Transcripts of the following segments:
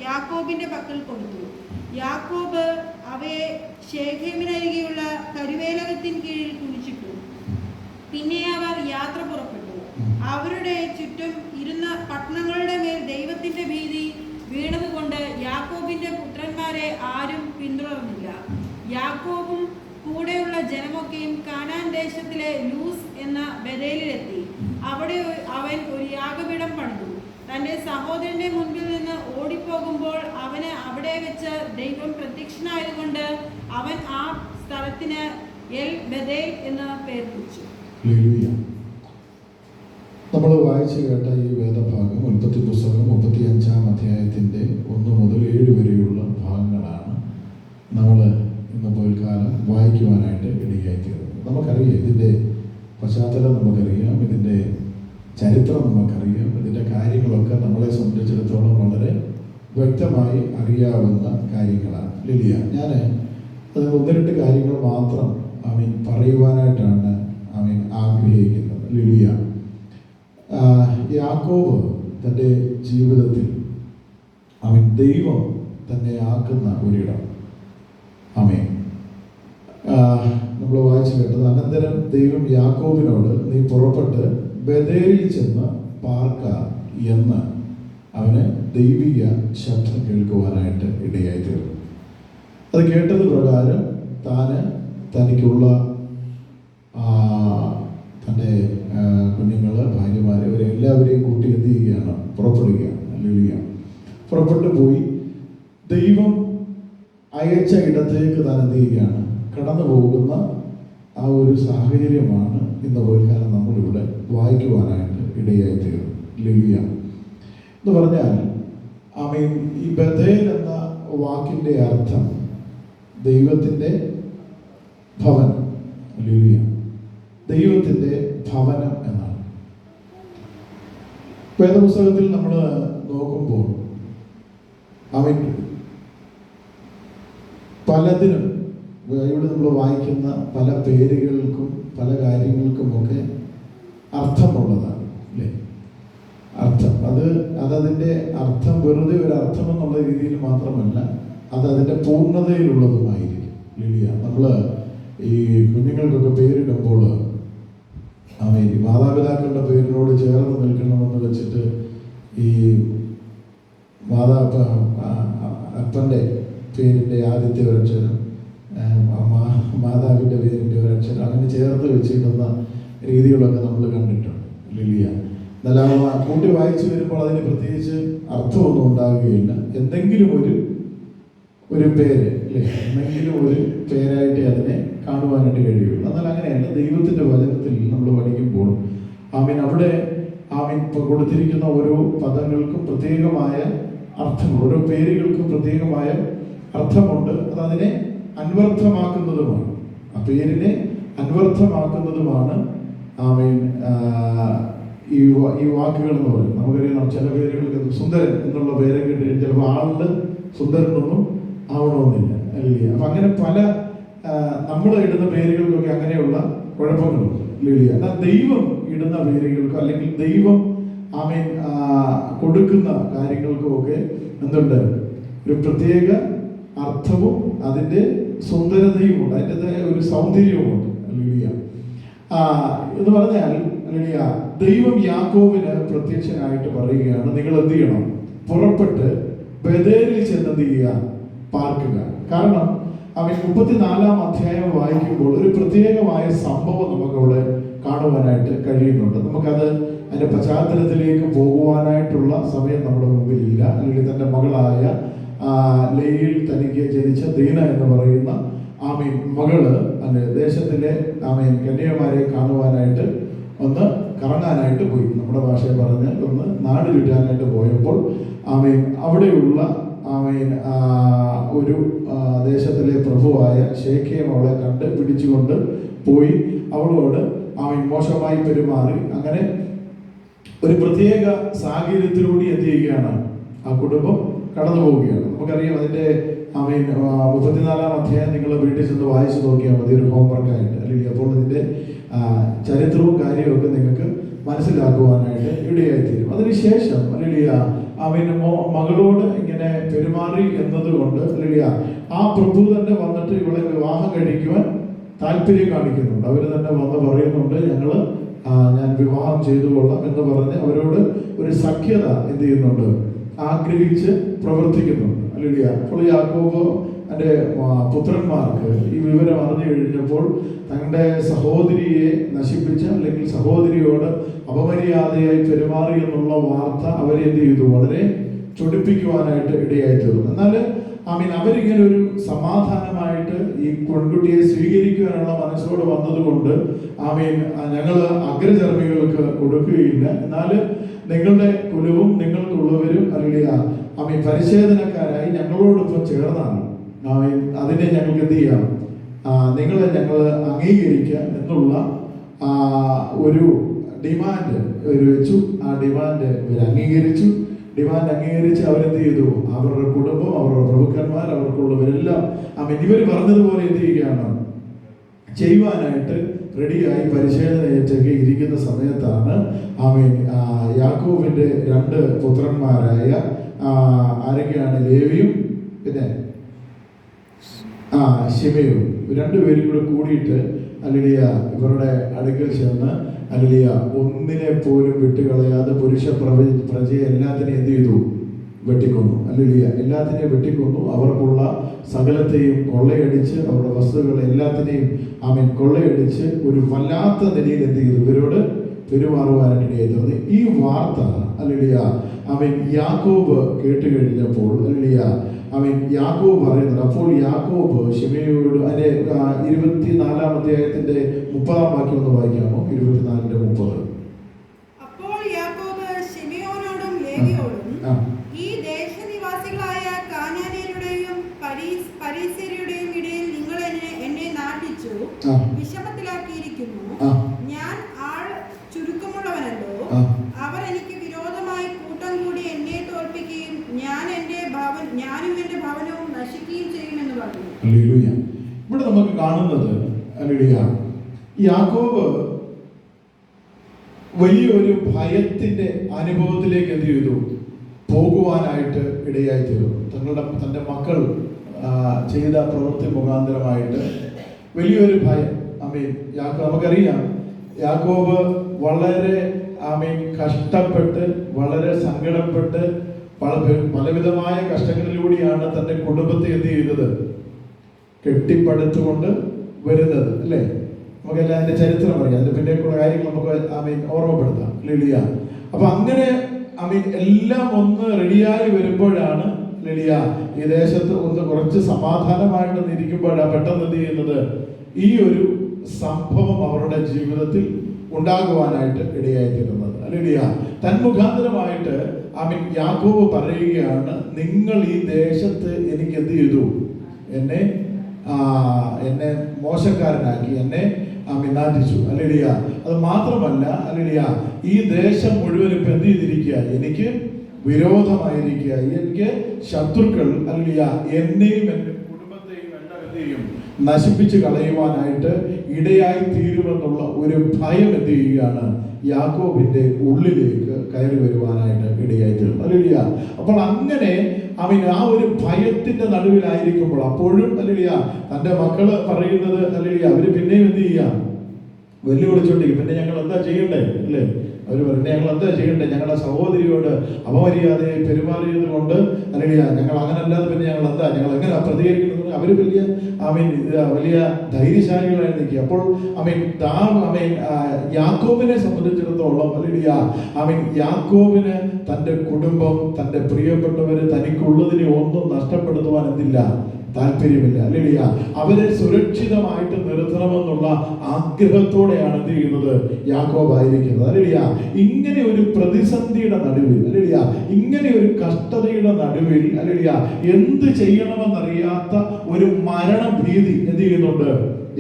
യാക്കോബിന്റെ പക്കൽ കൊടുത്തു. യാക്കോബ് അവയെ ശേഖേമിനരികെയുള്ള കരുവേലകത്തിൻ കീഴിൽ കുഴിച്ചിട്ടു. പിന്നെ അവർ യാത്ര പുറപ്പെട്ടു. അവരുടെ ചുറ്റും ഇരുന്ന പട്ടണങ്ങളുടെ മേൽ ദൈവത്തിന്റെ ഭീതി വീണതുകൊണ്ട് യാക്കോബിന്റെ പുത്രന്മാരെ ആരും പിന്തുടർന്നില്ല. യാക്കോബും കൂടെയുള്ള ജനമൊക്കെയും കാനാൻ ദേശത്തിലെ ലൂസ് എന്ന ബഥേലിലെത്തി. അവിടെ അവൻ ഒരു യാഗപീഠം പണിതു. തന്റെ സഹോദരന്റെ മുൻപിൽ നിന്ന് ഓടിപ്പോകുമ്പോൾ അവന് അവിടെ വെച്ച് ദൈവം പ്രത്യക്ഷനായതുകൊണ്ട് അവൻ ആ സ്ഥലത്തിന് എൽ ബഥേൽ എന്ന് പേർ വിളിച്ചു. നമ്മൾ വായിച്ചു കേട്ട ഈ വേദഭാഗം ഉൽപ്പത്തി പുസ്തകം 35-ാം അധ്യായത്തിൻ്റെ 1 മുതൽ 7 വരെയുള്ള ഭാഗങ്ങളാണ് നമ്മൾ ഇന്ന് പോൽക്കാലം വായിക്കുവാനായിട്ട് ഇടയായിത്തീർന്നത്. നമുക്കറിയാം ഇതിൻ്റെ പശ്ചാത്തലം, നമുക്കറിയാം ഇതിൻ്റെ ചരിത്രം, നമുക്കറിയാം ഇതിൻ്റെ കാര്യങ്ങളൊക്കെ നമ്മളെ സംബന്ധിച്ചിടത്തോളം വളരെ വ്യക്തമായി അറിയാവുന്ന കാര്യങ്ങളാണ്. ലിലിയ, ഞാൻ അത് 1-2 കാര്യങ്ങൾ മാത്രം പറയുവാനായിട്ടാണ് ആഗ്രഹിക്കുന്നത്. ലിലിയ, യാക്കോബ് തൻ്റെ ജീവിതത്തിൽ ദൈവം തന്നെ ആക്കുന്ന ഒരിടം നമ്മൾ വായിച്ചു കേട്ടത്. അനന്തരം ദൈവം യാക്കോബിനോട് നീ പുറപ്പെട്ട് ബഥേലിൽ ചെന്ന് പാർക്ക എന്ന് അവന് ദൈവിക ശബ്ദം കേൾക്കുവാനായിട്ട് ഇടയായി തീർന്നു. അത് കേട്ടത് പ്രകാരം തനിക്കുള്ള തൻ്റെ കുഞ്ഞുങ്ങൾ, ഭാര്യമാരെ, ഇവരെല്ലാവരെയും കൂട്ടി എന്ത് ചെയ്യുകയാണ്? പുറപ്പെടുകയാണ്. പുറപ്പെട്ടു പോയി ദൈവം അയച്ച ഇടത്തേക്ക് താൻ എന്ത് ചെയ്യുകയാണ്? കടന്നു പോകുന്ന ആ ഒരു സാഹചര്യമാണ് ഇന്ന് പോൽക്കാലം നമ്മളിവിടെ വായിക്കുവാനായിട്ട് ഇടയായി തീർന്നു. ലിലിയ എന്ന് പറഞ്ഞാൽ ഈ ബഥേൽ എന്ന വാക്കിൻ്റെ അർത്ഥം ദൈവത്തിൻ്റെ ഭവനം. ലിലിയ, ദൈവത്തിൻ്റെ ഭവനം എന്നാണ്. വേദപുസ്തകത്തിൽ നമ്മൾ നോക്കുമ്പോൾ പലതിനും ഇവിടെ നമ്മൾ വായിക്കുന്ന പല പേരുകൾക്കും പല കാര്യങ്ങൾക്കുമൊക്കെ അർത്ഥമുള്ളതാണ്, അല്ലേ? അർത്ഥം അതതിൻ്റെ അർത്ഥം വെറുതെ ഒരു അർത്ഥം എന്നുള്ള രീതിയിൽ മാത്രമല്ല, അതതിൻ്റെ പൂർണ്ണതയിലുള്ളതുമായിരിക്കും. ലിലിയ, നമ്മൾ ഈ കുഞ്ഞുങ്ങൾക്കൊക്കെ പേരിടുമ്പോൾ മാതാപിതാക്കളുടെ പേരിനോട് ചേർന്ന് നിൽക്കണമെന്ന് വെച്ചിട്ട് ഈ അപ്പൻ്റെ പേരിൻ്റെ ആദ്യത്തെ ഒരക്ഷരം, മാതാവിൻ്റെ പേരിൻ്റെ ഒരക്ഷരം, അങ്ങനെ ചേർത്ത് വെച്ചിടുന്ന രീതികളൊക്കെ നമ്മൾ കണ്ടിട്ടുണ്ട്. ലിലിയ, എന്നാൽ കൂട്ടി വായിച്ചു വരുമ്പോൾ അതിന് പ്രത്യേകിച്ച് അർത്ഥമൊന്നും ഉണ്ടാകുകയില്ല. എന്തെങ്കിലും ഒരു പേര്, അല്ലേ? എന്തെങ്കിലും ഒരു പേരായിട്ട് അതിനെ കാണുവാനായിട്ട് കഴിയുള്ളൂ. എന്നാൽ അങ്ങനെയല്ല. ദൈവത്തിൻ്റെ വചനത്തിൽ നമ്മൾ പഠിക്കുമ്പോൾ അവിടെ കൊടുത്തിരിക്കുന്ന ഓരോ പദങ്ങൾക്കും പ്രത്യേകമായ അർത്ഥങ്ങൾ, ഓരോ പേരുകൾക്കും പ്രത്യേകമായ അർത്ഥമുണ്ട്. അതതിനെ അന്വർത്ഥമാക്കുന്നതുമാണ്, ആ പേരിനെ അന്വർത്ഥമാക്കുന്നതുമാണ് ഈ വാക്കുകൾ എന്ന് പറയുന്നത്. നമുക്കറിയാം, ചില പേരുകൾക്ക് സുന്ദരൻ എന്നുള്ള പേരെ കിട്ടി ചിലപ്പോൾ ആളുടെ സുന്ദരനൊന്നും ആവണമെന്നില്ല, അല്ലേ? അപ്പം അങ്ങനെ പല നമ്മൾ ഇടുന്ന പേരുകൾക്കൊക്കെ അങ്ങനെയുള്ള കുഴപ്പങ്ങളുണ്ട്. ലിലിയ, എന്നാൽ ദൈവം ഇടുന്ന പേരുകൾക്കോ അല്ലെങ്കിൽ ദൈവം കൊടുക്കുന്ന കാര്യങ്ങൾക്കുമൊക്കെ എന്തുണ്ട്? ഒരു പ്രത്യേക അർത്ഥവും അതിൻ്റെ സുന്ദരതയുമുണ്ട്, അതിൻ്റെ ഒരു സൗന്ദര്യവുമുണ്ട്. ലിലിയ എന്ന് പറഞ്ഞാൽ, ലിലിയ, ദൈവം യാക്കോബിന് പ്രത്യക്ഷനായിട്ട് പറയുകയാണ്, നിങ്ങൾ എന്ത് ചെയ്യണം? പുറപ്പെട്ട് ബഥേലിൽ ചെന്ന് എന്ത് ചെയ്യുക? പാർക്കുക. കാരണം 34-ാം അധ്യായം വായിക്കുമ്പോൾ ഒരു പ്രത്യേകമായ സംഭവം നമുക്കവിടെ കാണുവാനായിട്ട് കഴിയുന്നുണ്ട്. നമുക്കത് അതിൻ്റെ പശ്ചാത്തലത്തിലേക്ക് പോകുവാനായിട്ടുള്ള സമയം നമ്മുടെ മുമ്പിലില്ല. അല്ലെങ്കിൽ തൻ്റെ മകളായ ലേയിൽ തനിക്ക് ജനിച്ച ദീന എന്ന് പറയുന്ന മകള് ദേശത്തിലെ കന്യകമാരെ കാണുവാനായിട്ട് ഒന്ന് കറങ്ങാനായിട്ട് പോയി. നമ്മുടെ ഭാഷയിൽ പറഞ്ഞാൽ ഒന്ന് നാട് ചുറ്റാനായിട്ട് പോയപ്പോൾ അവിടെയുള്ള ഒരു ദേശത്തിലെ പ്രഭുവായ ശേഖേം അവളെ കണ്ട് പിടിച്ചുകൊണ്ട് പോയി അവളോട് മോശമായി പെരുമാറി. അങ്ങനെ ഒരു പ്രത്യേക സാഹചര്യത്തിലൂടെ എന്ത് ചെയ്യുകയാണ്? ആ കുടുംബം കടന്നു പോവുകയാണ്. നമുക്കറിയാം, അതിൻ്റെ 34-ാം അധ്യായം നിങ്ങൾ വീട്ടിൽ ചെന്ന് വായിച്ചു നോക്കിയാൽ മതി, ഒരു ഹോംവർക്കായിട്ട്, അല്ലെങ്കിൽ അപ്പോൾ ഇതിൻ്റെ ചരിത്രവും കാര്യമൊക്കെ നിങ്ങൾക്ക് മനസ്സിലാക്കുവാനായിട്ട് ഇടയായിത്തീരും. അതിനുശേഷം അല്ലെങ്കിൽ മകളോട് ഇങ്ങനെ പെരുമാറി എന്നതുകൊണ്ട് ഹല്ലേലൂയ ആ പ്രഭു തന്നെ വന്നിട്ട് ഇവളെ വിവാഹം കഴിക്കുവാൻ താല്പര്യം കാണിക്കുന്നുണ്ട്. അവർ തന്നെ വന്ന് പറയുന്നുണ്ട്, ഞാൻ വിവാഹം ചെയ്തു കൊള്ളാം എന്ന് പറഞ്ഞ് അവരോട് ഒരു സഖ്യത എന്ത് ചെയ്യുന്നുണ്ട്, ആഗ്രഹിച്ച് പ്രവർത്തിക്കുന്നുണ്ട്. ഹല്ലേലൂയ. അപ്പോൾ യാക്കോബ് എൻ്റെ പുത്രന്മാർക്ക് ഈ വിവരം അറിഞ്ഞു കഴിഞ്ഞപ്പോൾ തങ്ങളുടെ സഹോദരിയെ നശിപ്പിച്ച അല്ലെങ്കിൽ സഹോദരിയോട് അപമര്യാദയായി പെരുമാറി എന്നുള്ള വാർത്ത അവരെ എന്ത് ചെയ്തു, വളരെ ചൊടിപ്പിക്കുവാനായിട്ട് ഇടയായി തീർന്നു. എന്നാൽ അവരിങ്ങനെ ഒരു സമാധാനമായിട്ട് ഈ പെൺകുട്ടിയെ സ്വീകരിക്കുവാനുള്ള മനസ്സോട് വന്നതുകൊണ്ട് ഞങ്ങൾ അഗ്രചർമ്മികൾക്ക് കൊടുക്കുകയില്ല, എന്നാൽ നിങ്ങളുടെ കുലവും നിങ്ങൾക്കുള്ളവരും അല്ലെങ്കിൽ പരിച്ഛേദനക്കാരായി ഞങ്ങളോടൊപ്പം ചേർന്നാണ് അതിനെ ഞങ്ങൾക്ക് എന്ത് ചെയ്യാം, നിങ്ങളെ ഞങ്ങൾ അംഗീകരിക്കാം എന്നുള്ള ഒരു ഡിമാൻഡ് അവർ വെച്ചു. ആ ഡിമാൻഡ് ഇവർ അംഗീകരിച്ചു. ഡിമാൻഡ് അംഗീകരിച്ച് അവരെന്ത് ചെയ്തു, അവരുടെ കുടുംബം, അവരുടെ പ്രഭുക്കന്മാർ, അവർക്കുള്ളവരെല്ലാം ഇവർ പറഞ്ഞതുപോലെ എന്ത് ചെയ്യുകയാണ്, ചെയ്യുവാനായിട്ട് റെഡിയായി പരിശോധനയൊക്കെ ഇരിക്കുന്ന സമയത്താണ് യാക്കോബിന്റെ 2 പുത്രന്മാരായ ആരൊക്കെയാണ്, ലേവിയും പിന്നെ ശിമയും, 2 പേരും കൂടെ കൂടിയിട്ട് ഹല്ലേലൂയ ഇവരുടെ അടുക്കൽ ചെന്ന് ഹല്ലേലൂയ ഒന്നിനെ പോലും വിട്ടുകളയാതെ പുരുഷ പ്രജയെ എല്ലാത്തിനെയും എന്ത് ചെയ്തു, വെട്ടിക്കൊന്നു. ഹല്ലേലൂയ എല്ലാത്തിനെയും വെട്ടിക്കൊന്നു. അവർക്കുള്ള സകലത്തെയും കൊള്ളയടിച്ച് അവരുടെ വസ്തുക്കൾ എല്ലാത്തിനെയും കൊള്ളയടിച്ച് ഒരു വല്ലാത്ത നിലയിൽ എന്ത് ചെയ്തു, ഇവരോട് പെരുമാറുവാനായിട്ടിടയായി. ഈ വാർത്ത ഹല്ലേലൂയ യാക്കോബ് കേട്ട് കഴിഞ്ഞപ്പോൾ ഹല്ലേലൂയ യാക്കോബ് പറയുന്നത്, അപ്പോൾ യാക്കോബ് ശിമെയോട് അതിന്റെ 24-ാം അധ്യായത്തിന്റെ 30-ാം വാക്യം ഒന്ന് വായിക്കാമോ? 24:30. അപ്പോൾ യാക്കോബ് ശിമെയോനോടും ലേവിയോടും ഈ ദേശനിവാസികളായ കാനാന്യരുടെയും പരീസ്യരുടെയും ഇടയിൽ നിങ്ങൾ എന്നെ നാട്ടിച്ചു വിഷമത്തിലാക്കിയിരിക്കുന്നു. ഞാൻ ആൾ ചുരുക്കമുള്ളവനല്ലോ. അവർ എനിക്ക് വിരോധമായി കൂട്ടം കൂടി എന്നെ തോൽപ്പിക്കുകയും ഞാനും എന്റെ ഭവനവും നശിക്കുകയും ചെയ്യുമെന്ന് പറഞ്ഞു. ഹല്ലേലൂയ. ഇവിടെ നമുക്ക് കാണുന്നത് ഹല്ലേലൂയ യാക്കോബ് വലിയൊരു ഭയത്തിന്റെ അനുഭവത്തിലേക്ക് എന്ത് ചെയ്തു, പോകുവാനായിട്ട് ഇടയായി തീർന്നു. തൻ്റെ മക്കൾ ചെയ്ത പ്രവൃത്തി മുഖാന്തരമായിട്ട് വലിയൊരു ഭയം. നമുക്കറിയാം യാക്കോബ് വളരെ കഷ്ടപ്പെട്ട് വളരെ സങ്കടപ്പെട്ട് പലവിധമായ കഷ്ടങ്ങളിലൂടെയാണ് തൻ്റെ കുടുംബത്തെ എന്ത് ചെയ്തത്, കെട്ടിപ്പടുത്തുകൊണ്ട് വരുന്നത് അല്ലേ? നമുക്കെല്ലാം അതിന്റെ ചരിത്രം അറിയാം. അതിന്റെ പിന്നേക്കുള്ള കാര്യങ്ങൾ നമുക്ക് ഓർമ്മപ്പെടുത്താം. ഹല്ലേലൂയ. അപ്പൊ അങ്ങനെ എല്ലാം ഒന്ന് റെഡിയായി വരുമ്പോഴാണ് ഹല്ലേലൂയ ഈ ദേശത്ത് ഒന്ന് കുറച്ച് സമാധാനമായിട്ട് ഇരിക്കുമ്പോഴാണ് പെട്ടെന്ന് എന്ത് ചെയ്യുന്നത്, ഈ ഒരു സംഭവം അവരുടെ ജീവിതത്തിൽ ഉണ്ടാകുവാനായിട്ട് ഇടയായിത്തീരുന്നത്. ഹല്ലേലൂയ. തന്മുഖാന്തരമായിട്ട് യാക്കോബ് പറയുകയാണ്, നിങ്ങൾ ഈ ദേശത്ത് എനിക്ക് എന്ത് ചെയ്തു, എന്നെ മോശക്കാരനാക്കി, എന്നെ നാട്ടിച്ചു. ഹല്ലേലൂയ. അത് മാത്രമല്ല ഹല്ലേലൂയ ഈ ദേശം മുഴുവൻ ഇപ്പൊ എന്ത് ചെയ്തിരിക്കുക, എനിക്ക് വിരോധമായിരിക്കുക, എനിക്ക് ശത്രുക്കൾ ഹല്ലേലൂയ എന്നെയും എൻ്റെ കുടുംബത്തെയും എല്ലാം എന്ത് ചെയ്യും, നശിപ്പിച്ച് കളയുവാനായിട്ട് ഇടയായി തീരുമെന്നുള്ള ഒരു ഭയം എന്ത് ചെയ്യുകയാണ്, യാക്കോബിന്റെ ഉള്ളിലേക്ക് കയറി വരുവാനായിട്ട് ഇടയായി തീർന്നു. ഹല്ലേലൂയ. അപ്പോൾ അങ്ങനെ ആ ഒരു ഭയത്തിന്റെ നടുവിലായിരിക്കുമ്പോൾ അപ്പോഴും ഹല്ലേലൂയ തന്റെ മക്കള് പറയുന്നത് ഹല്ലേലൂയ അവര് പിന്നെയും എന്ത് ചെയ്യാം, വെല്ലുവിളിച്ചോണ്ടിരിക്കും. പിന്നെ ഞങ്ങൾ എന്താ ചെയ്യണ്ടേ അല്ലേ? അവർ പറഞ്ഞു, ഞങ്ങൾ എന്താ ചെയ്യണ്ടേ, ഞങ്ങളുടെ സഹോദരിയോട് അപമര്യാദയായി പെരുമാറിയത് കൊണ്ട് ഹല്ലേലൂയ ഞങ്ങൾ അങ്ങനെ അല്ലാതെ പിന്നെ ഞങ്ങൾ എങ്ങനെ പ്രതികരിക്കുന്നത്? അവര് വലിയ ധൈര്യശാലികളായി നിൽക്കുക. അപ്പോൾ യാക്കോബിനെ സംബന്ധിച്ചിടത്തോളം ഹല്ലേലൂയ യാക്കോബിന് തന്റെ കുടുംബം, തന്റെ പ്രിയപ്പെട്ടവര്, തനിക്കുള്ളതിനെ ഒന്നും നഷ്ടപ്പെടുത്തുവാൻ എന്തില്ല, താല്പര്യമില്ല. ഹല്ലേലൂയ. അവരെ സുരക്ഷിതമായിട്ട് നിർത്തണമെന്നുള്ള ആഗ്രഹത്തോടെയാണ് എന്ത് ചെയ്യുന്നത്, യാക്കോബ് ആയിരിക്കുന്നത്. ഹല്ലേലൂയ. ഇങ്ങനെ ഒരു പ്രതിസന്ധിയുടെ നടുവിൽ ഹല്ലേലൂയ ഇങ്ങനെ ഒരു കഷ്ടതയുടെ നടുവിൽ ഹല്ലേലൂയ എന്ത് ചെയ്യണമെന്നറിയാത്ത ഒരു മരണഭീതി എന്ത് ചെയ്യുന്നുണ്ട്,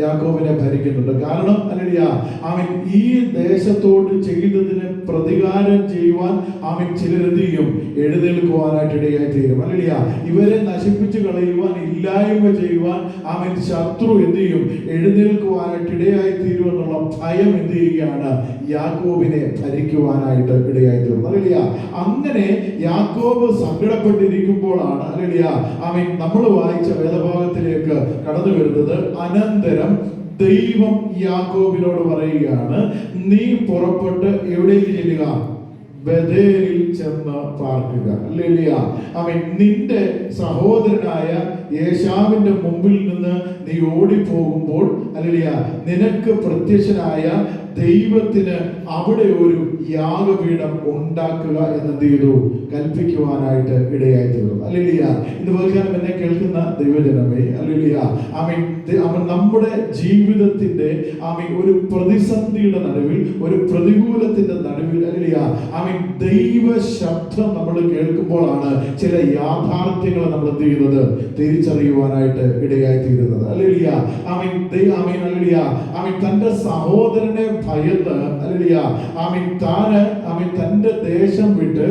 യാക്കോബിനെ ഭരിക്കുന്നുണ്ട്. കാരണം ഹല്ലേലൂയ, അവൻ ഈ ദേശത്തോട് ചെയ്തതിന് പ്രതികാരം ചെയ്യുവാൻ അവൻ ചിലരെന്ത് ചെയ്യും, എഴുന്നേൽക്കുവാനായിട്ട് ഇടയായി തീരും. ഹല്ലേലൂയ, ഇവരെ നശിപ്പിച്ചു കളയുവാൻ, ഇല്ലായ്മ ചെയ്യുവാൻ അവൻ ശത്രു എന്ത് ചെയ്യും, എഴുന്നേൽക്കുവാനായിട്ട് ഇടയായി തീരും എന്നുള്ള ഭയം എന്ത് ചെയ്യുകയാണ്, യാക്കോബിനെ ഭരിക്കുവാനായിട്ട് ഇടയായി തീർന്നു. ഹല്ലേലൂയ, അങ്ങനെ യാക്കോബ് സങ്കടപ്പെട്ടിരിക്കുമ്പോഴാണ് ഹല്ലേലൂയ അവൻ നമ്മൾ വായിച്ച വേദഭാഗത്തിലേക്ക് കടന്നു വരുന്നത്. അനന്തരം ദൈവം യാക്കോബിനോട് പറയുകയാണ്, നീ പുറപ്പെട്ട് എവിടേക്ക് ചെല്ലുക, ബഥേലിൽ ചെന്ന് പാർക്കുക. ഹല്ലേലൂയ, അവൻ നിന്റെ സഹോദരനായ ഏശാവിന്റെ മുമ്പിൽ നിന്ന് നീ ഓടിപ്പോകുമ്പോൾ ഹല്ലേലൂയ നിനക്ക് പ്രത്യക്ഷനായ ദൈവത്തിന് അവിടെ ഒരു യാഗപീഠം ഉണ്ടാക്കുക എന്ന് ചെയ്തു കൽപ്പിക്കുവാനായിട്ട് ഇടയായി തീർന്നു. ഹല്ലേലൂയ, ഇന്ന് പകൽക്കാലം എന്നെ കേൾക്കുന്ന ദൈവജനമേ, ഹല്ലേലൂയ, അവൻ നമ്മുടെ ജീവിതത്തിന്റെ ഒരു പ്രതിസന്ധിയുടെ നടുവിൽ, ഒരു പ്രതികൂലത്തിന്റെ നടുവിൽ ഹല്ലേലൂയ അവൻ ദൈവ ശബ്ദം നമ്മൾ കേൾക്കുമ്പോഴാണ് ചില യാഥാർത്ഥ്യങ്ങൾ നമ്മൾ എന്ത് ചെയ്യുന്നത്, തിരിച്ചറിയുവാനായിട്ട് ഇടയായി തീരുന്നത്. ഹല്ലേലൂയ, അവൻ ഹല്ലേലൂയ അവൻ തന്റെ സഹോദരനെ ഭയന്ന് ഹല്ലേലൂയ അവൻ തന്റെ ദേശം വിട്ട്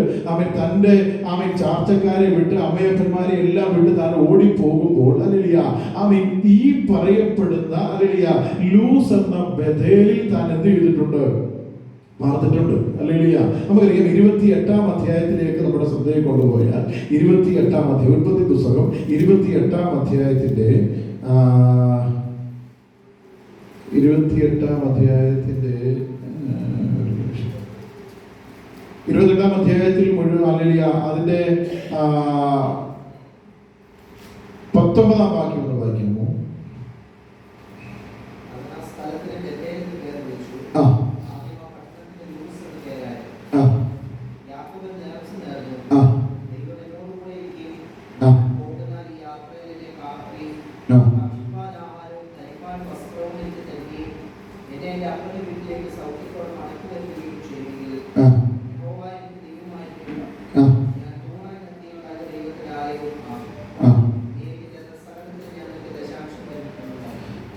അവൻ ചാർച്ചക്കാരെ വിട്ട് അമ്മയപ്പന്മാരെ എല്ലാം വിട്ട് താൻ ഓടിപ്പോകുമ്പോൾ ഹല്ലേലൂയ അവൻ ഈ പറയപ്പെടുന്ന ഹല്ലേലൂയ ലൂസ് എന്ന ബഥേലിൽ താൻ എന്ത് ചെയ്തിട്ടുണ്ട്, പാർത്തിട്ടുണ്ട്. ഹല്ലേലൂയ, നമുക്കറിയാം 28-ാം അധ്യായത്തിലേക്ക് നമ്മുടെ ശ്രദ്ധയെ കൊണ്ടുപോയാൽ 28-ാം അധ്യായം, ഉൽപ്പത്തി പുസ്തകം 28-ാം അധ്യായത്തിന്റെ 28-ാം അധ്യായത്തിൽ മുഴുവൻ ഹല്ലേലൂയ അതിന്റെ 19-ാം വാക്യം ഒന്ന് വായിക്കുമോ?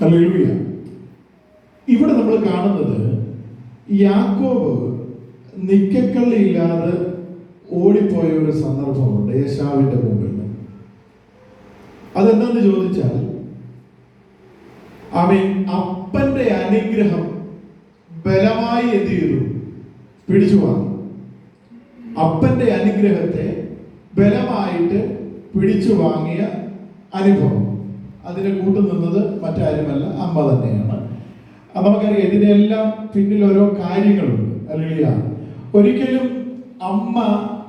ഹല്ലേലൂയ, ഇവിടെ നമ്മൾ കാണുന്നത് യാക്കോബ് നിക്കക്കള്ളിയില്ലാതെ ഓടിപ്പോയ ഒരു സന്ദർഭമുണ്ട് ഏശാവിന്റെ മുമ്പിൽ. അതെന്താന്ന് ചോദിച്ചാൽ അവൻ അപ്പന്റെ അനുഗ്രഹം ബലമായി എന്ത് ചെയ്തു, പിടിച്ചു വാങ്ങി. അപ്പന്റെ അനുഗ്രഹത്തെ ബലമായിട്ട് പിടിച്ചു വാങ്ങിയ അനുഭവം, അതിനെ കൂട്ടുനിന്നത് മറ്റാരുമല്ല, അമ്മ തന്നെയാണ്. നമുക്കറിയാം ഇതിനെല്ലാം പിന്നിൽ ഓരോ കാര്യങ്ങളുണ്ട്. ഹല്ലേലൂയ, ഒരിക്കലും അമ്മ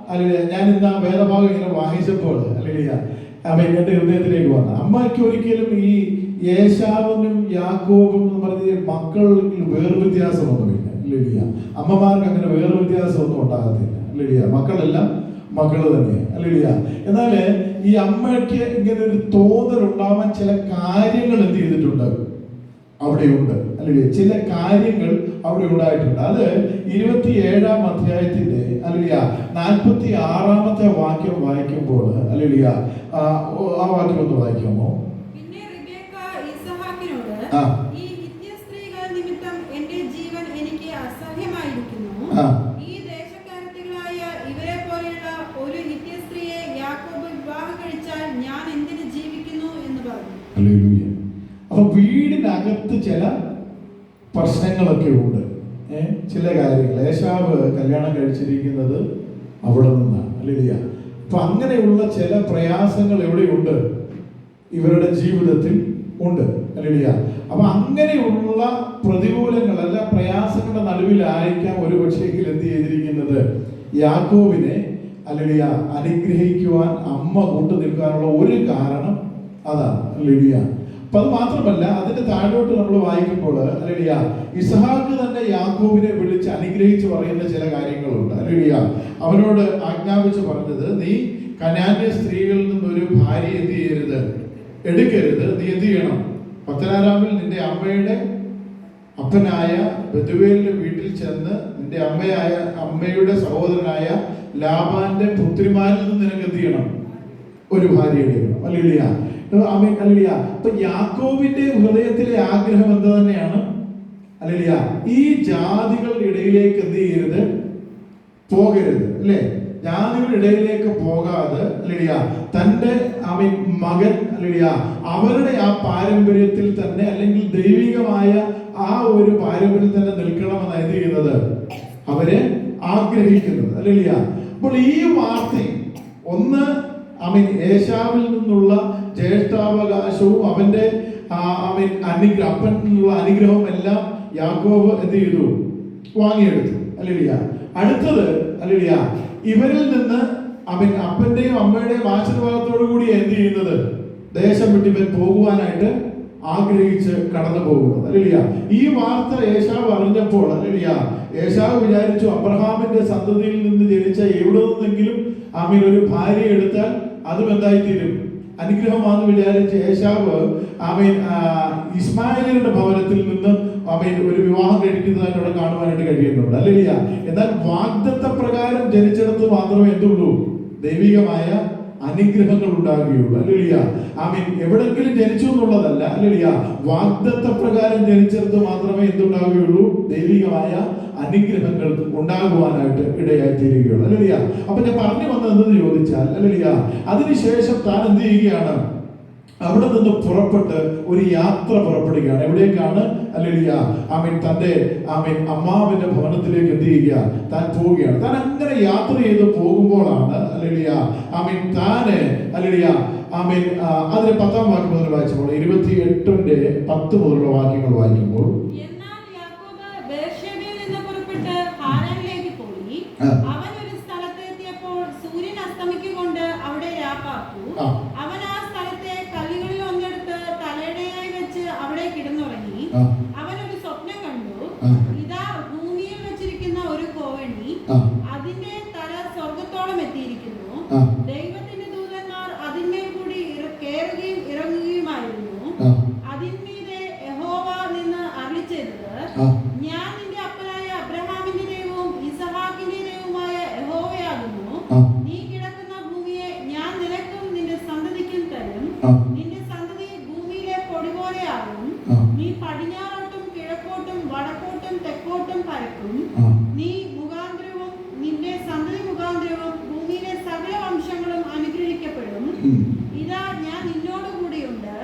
ഹല്ലേലൂയ, ഞാൻ ഇന്ന് ആ വേദഭാഗം ഇങ്ങനെ വായിച്ചപ്പോൾ ഹല്ലേലൂയ അവൻ എൻ്റെ ഹൃദയത്തിലേക്ക് വന്ന അമ്മയ്ക്ക് ഒരിക്കലും ഈ ഏശാവിനും യാക്കോബും എന്ന് പറഞ്ഞ മക്കൾക്ക് വേർവ്യത്യാസമൊന്നുമില്ല. ഹല്ലേലൂയ, അമ്മമാർക്ക് അങ്ങനെ വേർവ്യത്യാസമൊന്നും ഉണ്ടാകത്തില്ല. ഹല്ലേലൂയ, മക്കളെല്ലാം മക്കള് തന്നെയാണ്. ഹല്ലേലൂയ, എന്നാൽ ഈ അമ്മയ്ക്ക് ഇങ്ങനെ ഒരു തോന്നൽ ഉണ്ടാവാൻ ചില കാര്യങ്ങൾ എന്ത് ചെയ്തിട്ടുണ്ട്, അവിടെയുണ്ട്. ഹല്ലേലൂയ, ചില കാര്യങ്ങൾ അവിടെ ഉണ്ടായിട്ടുണ്ട്. അത് 27-ാം അധ്യായത്തിന്റെ ഹല്ലേലൂയ 46-ാമത്തെ വാക്യം വായിക്കുമ്പോൾ ഹല്ലേലൂയ ആ വാക്യം ഒന്ന് വായിക്കാമോ? പിന്നെ റിബേക്ക ഇസഹാക്കിനോട്, ഈ ഹിത്യസ്ത്രീകൾ നിമിത്തം എൻ്റെ ജീവൻ എനിക്ക് അസഹ്യമായിരിക്കുന്നു. ഈ ദേശക്കാരത്തികളായ ഇവരെ പോലെയുള്ള ഒരു ഹിത്യസ്ത്രീയെ യാക്കോബ് വിവാഹം കഴിച്ചാൽ ഞാൻ എന്തിന് ജീവിക്കുന്നു എന്ന് പറഞ്ഞു. ഹല്ലേലൂയ, അപ്പൊ വീടിനകത്ത് ചില പ്രശ്നങ്ങളൊക്കെ ഉണ്ട്. ചില കാര്യങ്ങൾ ഏശാവ് കല്യാണം കഴിച്ചിരിക്കുന്നത് അവിടെ നിന്നാണ്. ഹല്ലേലൂയ, അപ്പൊ അങ്ങനെയുള്ള ചില പ്രയാസങ്ങൾ എവിടെയുണ്ട്, ഇവരുടെ ജീവിതത്തിൽ ഉണ്ട്. ഹല്ലേലൂയ, അപ്പൊ അങ്ങനെയുള്ള പ്രതികൂലങ്ങളല്ല പ്രയാസങ്ങളുടെ നടുവിലായിരിക്കാം ഒരു പക്ഷേ എന്ത് ചെയ്തിരിക്കുന്നത്, യാക്കോബിനെ ഹല്ലേലൂയ അനുഗ്രഹിക്കുവാൻ അമ്മ കൂട്ടു നിൽക്കാനുള്ള ഒരു കാരണം അതാണ്. ഹല്ലേലൂയ, അപ്പൊ അത് മാത്രമല്ല, അതിന്റെ താഴോട്ട് നമ്മൾ വായിക്കുമ്പോൾ ഹല്ലേലൂയ ഇസ്ഹാക്ക് തന്നെ യാക്കോബിനെ വിളിച്ച് അനുഗ്രഹിച്ച് പറയുന്ന ചില കാര്യങ്ങളുണ്ട്. ഹല്ലേലൂയ, അവനോട് ആജ്ഞാപിച്ച് പറഞ്ഞത്, നീ കനാന്യ സ്ത്രീകളിൽ നിന്നൊരു ഭാര്യ എന്ത് ചെയ്യരുത്, എടുക്കരുത്. നീ എന്ത് ചെയ്യണം, പത്തനാരാമിൽ നിന്റെ അമ്മയുടെ അപ്പനായ ബെഥുവേലിന്റെ വീട്ടിൽ ചെന്ന് നിന്റെ അമ്മയുടെ സഹോദരനായ ലാബാന്റെ പുത്രിമാരിൽ നിന്ന് നിനക്ക് എന്ത് ചെയ്യണം, ഒരു ഭാര്യ എടുക്കണം. Hallelujah, amen hallelujah. അപ്പൊ യാക്കോബിന്റെ ഹൃദയത്തിലെ ആഗ്രഹം എന്ത് തന്നെയാണ്? ഹല്ലേലൂയ, ഈ ജാതികളുടെ ഇടയിലേക്ക് എന്ത് ചെയ്യരുത്? പോകരുത്, അല്ലേ? ജാതികളുടെ ഇടയിലേക്ക് പോകാതെ ഹല്ലേലൂയ തന്റെ ആമേൻ മകൻ ഹല്ലേലൂയ അവരുടെ ആ പാരമ്പര്യത്തിൽ തന്നെ, അല്ലെങ്കിൽ ദൈവികമായ ആ ഒരു പാരമ്പര്യത്തിൽ തന്നെ നിൽക്കണമെന്ന് എന്ത് ചെയ്യുന്നത്? അവരെ ആഗ്രഹിക്കുന്നത്, ഹല്ലേലൂയ. അപ്പോൾ ഈ വാർത്തയും ഒന്ന് ആമേൻ ഏശാവിൽ നിന്നുള്ള ജ്യേഷ്ഠാവകാശവും അവന്റെ ആമേൻ അപ്പൻ നിന്നുള്ള അനുഗ്രഹവും എല്ലാം യാക്കോബ് എന്ത് ചെയ്തു? വാങ്ങിയെടുത്തു, ഹല്ലേലൂയ. അടുത്തത് ഹല്ലേലൂയ ഇവരിൽ നിന്ന് അവൻ അപ്പന്റെയും അമ്മയുടെയും ആശീർവാദത്തോടു കൂടി എന്ത് ചെയ്യുന്നത്? ദേശം വിട്ട് ഇവൻ പോകുവാനായിട്ട് ആഗ്രഹിച്ച് കടന്നു പോകുന്നത്, ഹല്ലേലൂയ. ഈ വാർത്ത ഏശാവ് അറിഞ്ഞപ്പോൾ ഹല്ലേലൂയ ഏശാവ് വിചാരിച്ചു അബ്രഹാമിന്റെ സന്തതിയിൽ നിന്ന് ജനിച്ച എവിടെ നിന്നെങ്കിലും ആമേൻ ഒരു ഭാര്യ എടുത്താൽ അതും എന്തായിത്തീരും? അനുഗ്രഹമാണെന്ന് വിചാരിച്ച് ഏശാവ് ആമേൻ ഇസ്മായേലിന്റെ ഭവനത്തിൽ നിന്ന് ആമേൻ ഒരു വിവാഹം കഴിക്കുന്നതായിട്ട് അവിടെ കാണുവാനായിട്ട് കഴിയുന്നുണ്ട്, ഹല്ലേലൂയ. എന്നാൽ വാഗ്ദത്ത പ്രകാരം ജനിച്ചിടത്ത് മാത്രമേ എന്തുള്ളൂ? ദൈവികമായ അനുഗ്രഹങ്ങൾ ഉണ്ടാകുകയുള്ളൂ, ഹല്ലേലൂയ. ആമേൻ എവിടെങ്കിലും ജനിച്ചു എന്നുള്ളതല്ല, ഹല്ലേലൂയ. വാഗ്ദത്ത പ്രകാരം ജനിച്ചിടത്ത് മാത്രമേ എന്തുണ്ടാകുകയുള്ളൂ? ദൈവികമായ അനുഗ്രഹങ്ങൾ ഉണ്ടാകുവാനായിട്ട് ഇടയായി തീരുകയുള്ളൂ, ഹല്ലേലൂയ. അപ്പൊ ഞാൻ പറഞ്ഞു വന്നത് എന്തെന്ന് ചോദിച്ചാൽ ഹല്ലേലൂയ അതിനുശേഷം താൻ എന്ത് ചെയ്യുകയാണ്? അവിടെ നിന്ന് പുറപ്പെട്ട് ഒരു യാത്ര പുറപ്പെടുകയാണ്. എവിടേക്കാണ്? ഹല്ലേലൂയ ആമേൻ തന്റെ ആമേൻ അമ്മാവിന്റെ ഭവനത്തിലേക്ക് എന്ത് ചെയ്യുക? താൻ പോവുകയാണ്. താൻ അങ്ങനെ യാത്ര ചെയ്ത് പോകുമ്പോഴാണ് ഹല്ലേലൂയ ആമേൻ താന് ഹല്ലേലൂയ ആമേൻ അതിന്റെ 10-ാം വാക്യം മുതൽ വായിച്ചപ്പോൾ 28:10 മുതലുള്ള വാക്യങ്ങൾ വായിക്കുമ്പോൾ അവൻ ഒരു സ്ഥലത്തെത്തിയപ്പോൾ സൂര്യൻ അസ്തമിക്കൊണ്ട് അവിടെ രാപ്പാർത്തു. അവൻ ആ സ്ഥലത്തെ കല്ലുകളിൽ ഒന്നെടുത്ത് തലയിണയായി വെച്ച് അവിടെ കിടന്നുറങ്ങി. അവൻ ഒരു സ്വപ്നം കണ്ടു. ഇതാ ഭൂമിയിൽ വെച്ചിരിക്കുന്ന ഒരു കോവണി, അതിന്റെ തല സ്വർഗത്തോളം എത്തിയിരിക്കുന്നു. ദൈവത്തിന്റെ ദൂതന്മാർ അതിന്മേൽ കൂടി കയറുകയും ഇറങ്ങുകയുമായിരുന്നു. അതിന്മീതെ യഹോവ നിന്ന് അരുളിച്ചെയ്തത്, ഞാൻ നിന്റെ അപ്പനായ അബ്രഹാമിന്റെ ദൈവവും ഇസഹാക്കിന്റെ ദൈവവുമായ യഹോവയാകുന്നു. നീ കിടക്കുന്ന ഭൂമിയെ ഞാൻ നിനക്കും നിന്റെ സന്തതിക്കും തരും. നിന്റെ സന്തതി ഭൂമിയിലെ പൊടി പോലെയാകും. നീ പടിഞ്ഞാറോട്ടും കിഴക്കോട്ടും വടക്കോട്ടും തെക്കോട്ടും പരക്കും. നീ മുഖാന്തരവും നിന്റെ സന്തതി മുഖാന്തരവും ഭൂമിയിലെ സകല വംശങ്ങളും അനുഗ്രഹിക്കപ്പെടും. ഇതാ ഞാൻ നിന്നോട് കൂടിയുണ്ട്.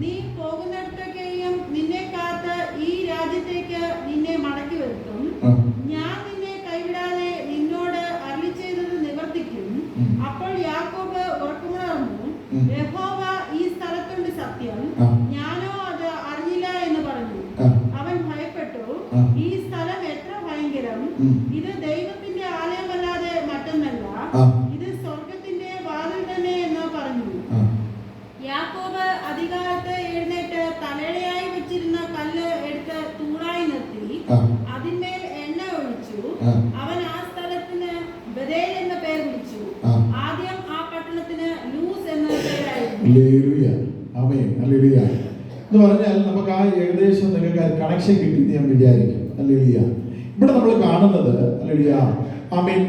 നീ പോകുന്നിടത്തൊക്കെയും നിന്നെ കാത്ത് ഈ രാജ്യത്തേക്ക് നിന്നെ മടക്കി വരുത്തും. ഞാൻ നിന്നെ കൈവിടാതെ നിന്നോട് അരുളിച്ചെയ്തത് നിവർത്തിക്കും. അപ്പോൾ യാക്കോബ് ഉറക്കമുണർന്നു, യഹോവ ഈ സ്ഥലത്തുണ്ട് സത്യം, ഞാനോ അത് അറിഞ്ഞില്ല എന്ന് പറഞ്ഞു. അവൻ ഭയപ്പെട്ടു, ഈ സ്ഥലം എത്ര ഭയങ്കരം! ഇത് ദൈവത്തിന്റെ ആലയമല്ലാതെ മറ്റൊന്നല്ല, ഇത് സ്വർഗത്തിന്റെ വാതിൽ തന്നെ എന്ന് പറഞ്ഞു. യാക്കോബ് അധികാലത്ത് എഴുന്നേറ്റ് തലയിണയായി വെച്ചിരുന്ന കല്ല് എടുത്ത് തൂണായി നിർത്തി അതിന്മേൽ എണ്ണ ഒഴിച്ചു. അവൻ ആ സ്ഥലത്തിന് ബഥേൽ എന്ന പേർ വിളിച്ചു. ആദ്യം ആ പട്ടണത്തിന് ലൂസ് എന്ന പേരായിരുന്നു. എന്ന് പറഞ്ഞാൽ നമുക്ക് ആ ഏകദേശം നിങ്ങൾക്ക് കണക്ഷൻ കിട്ടി ഞാൻ വിചാരിക്കും, ഹല്ലേലൂയ. ഇവിടെ നമ്മൾ കാണുന്നത് ഹല്ലേലൂയ ആമേൻ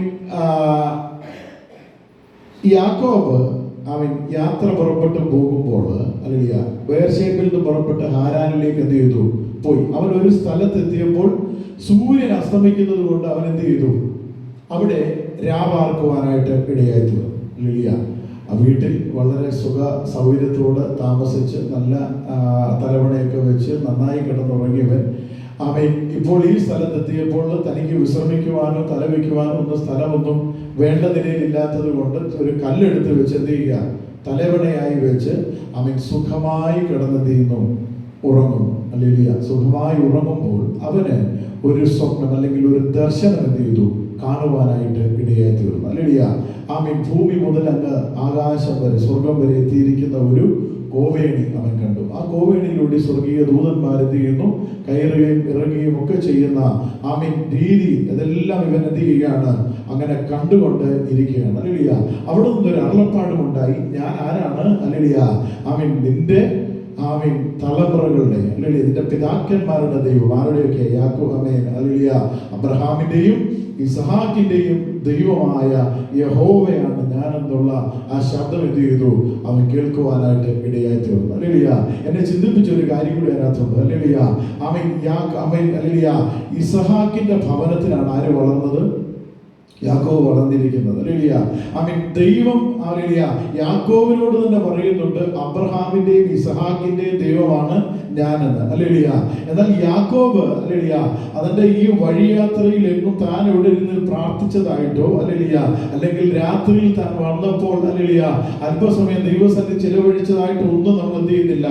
യാക്കോബ് അവൻ യാത്ര പുറപ്പെട്ട് പോകുമ്പോൾ ഹല്ലേലൂയ ബേർശേബയിൽ നിന്ന് പുറപ്പെട്ട് ഹാരാനിലേക്ക് എന്ത് ചെയ്തു? പോയി. അവൻ ഒരു സ്ഥലത്തെത്തിയപ്പോൾ സൂര്യൻ അസ്തമിക്കുന്നത് കൊണ്ട് അവൻ എന്ത് ചെയ്തു? അവിടെ രാപാർക്കുവാനായിട്ട് ഇടയായി തീർന്നു, ഹല്ലേലൂയ. ആ വീട്ടിൽ വളരെ സുഖ സൗകര്യത്തോട് താമസിച്ച് നല്ല തലവണയൊക്കെ വെച്ച് നന്നായി കിടന്നുറങ്ങിയവൻ അവൻ ഇപ്പോൾ ഈ സ്ഥലത്തെത്തിയപ്പോൾ തനിക്ക് വിശ്രമിക്കുവാനോ തലവെക്കുവാനോ ഒന്നും സ്ഥലമൊന്നും വേണ്ട നിലയിലില്ലാത്തത് കൊണ്ട് ഒരു കല്ലെടുത്ത് വെച്ച് എന്ത് ചെയ്യുക? തലവണയായി വെച്ച് അവൻ സുഖമായി കിടന്നെന്ത് ചെയ്യുന്നു? ഉറങ്ങുന്നു, ഹല്ലേലൂയ. സുഖമായി ഉറങ്ങുമ്പോൾ അവന് ഒരു സ്വപ്നം അല്ലെങ്കിൽ ഒരു ദർശനം എന്ത് ചെയ്തു? കാണുവാനായിട്ട് ഇടയായി തീർന്നു, ഹല്ലേലൂയ. ആമേൻ. ഭൂമി മുതൽ അങ്ങ് ആകാശം വരെ സ്വർഗം വരെ എത്തിയിരിക്കുന്ന ഒരു കോവേണി അവൻ കണ്ടു. ആ കോവേണിയിലൂടെ സ്വർഗീയ ദൂതന്മാർ എന്ത് ചെയ്യുന്നു? കയറുകയും ഇറങ്ങുകയും ഒക്കെ ചെയ്യുന്ന ആമേൻ രീതി ഇതെല്ലാം ഇവൻ എന്ത് ചെയ്യുകയാണ്? അങ്ങനെ കണ്ടുകൊണ്ട് ഇരിക്കുകയാണ്, ഹല്ലേലൂയ. അവിടെ നിന്നൊരു അരുളപ്പാടുമുണ്ടായി, ഞാൻ ആരാണ്? ഹല്ലേലൂയ. ആമേൻ. നിന്റെ ആമേൻ തലമുറകളുടെ ഹല്ലേലൂയ നിന്റെ പിതാക്കന്മാരുടെ ദൈവം ആരുടെയൊക്കെ? യാക്കോബ്, ആമേൻ, ഹല്ലേലൂയ, അബ്രഹാമിന്റെയും ഇസഹാക്കിന്റെയും ദൈവമായ യഹോവയാണ് ഞാനെന്നുള്ള ആ ശബ്ദം എന്ത് ചെയ്തു അവൻ കേൾക്കുവാനായിട്ട് ഇടയായി തീർന്നു. ഹല്ലേലൂയ. എന്നെ ചിന്തിപ്പിച്ച ഒരു കാര്യം കൂടി അതിനകത്തുണ്ട്. ഹല്ലേലൂയ. അവൻ ഹല്ലേലൂയ ഇസഹാക്കിന്റെ ഭവനത്തിലാണ് ആര് വളർന്നത്? യാക്കോബ് വളർന്നിരിക്കുന്നത്. ഹല്ലേലൂയ. ദൈവം ഹല്ലേലൂയ യാക്കോബിനോട് തന്നെ പറയുന്നുണ്ട്, അബ്രഹാമിന്റെയും ഇസഹാക്കിന്റെയും ദൈവമാണ് ഞാനെന്ന്. ഹല്ലേലൂയ. എന്നാൽ യാക്കോബ് ഹല്ലേലൂയ അതിന്റെ ഈ വഴിയാത്രയിൽ എങ്ങും താൻ എവിടെ ഇരുന്ന് പ്രാർത്ഥിച്ചതായിട്ടോ ഹല്ലേലൂയ അല്ലെങ്കിൽ രാത്രിയിൽ താൻ വന്നപ്പോൾ ഹല്ലേലൂയ അല്പസമയം ദൈവസന്നിധി ചിലവഴിച്ചതായിട്ടോ ഒന്നും നമ്മൾ എന്ത് ചെയ്യുന്നില്ല,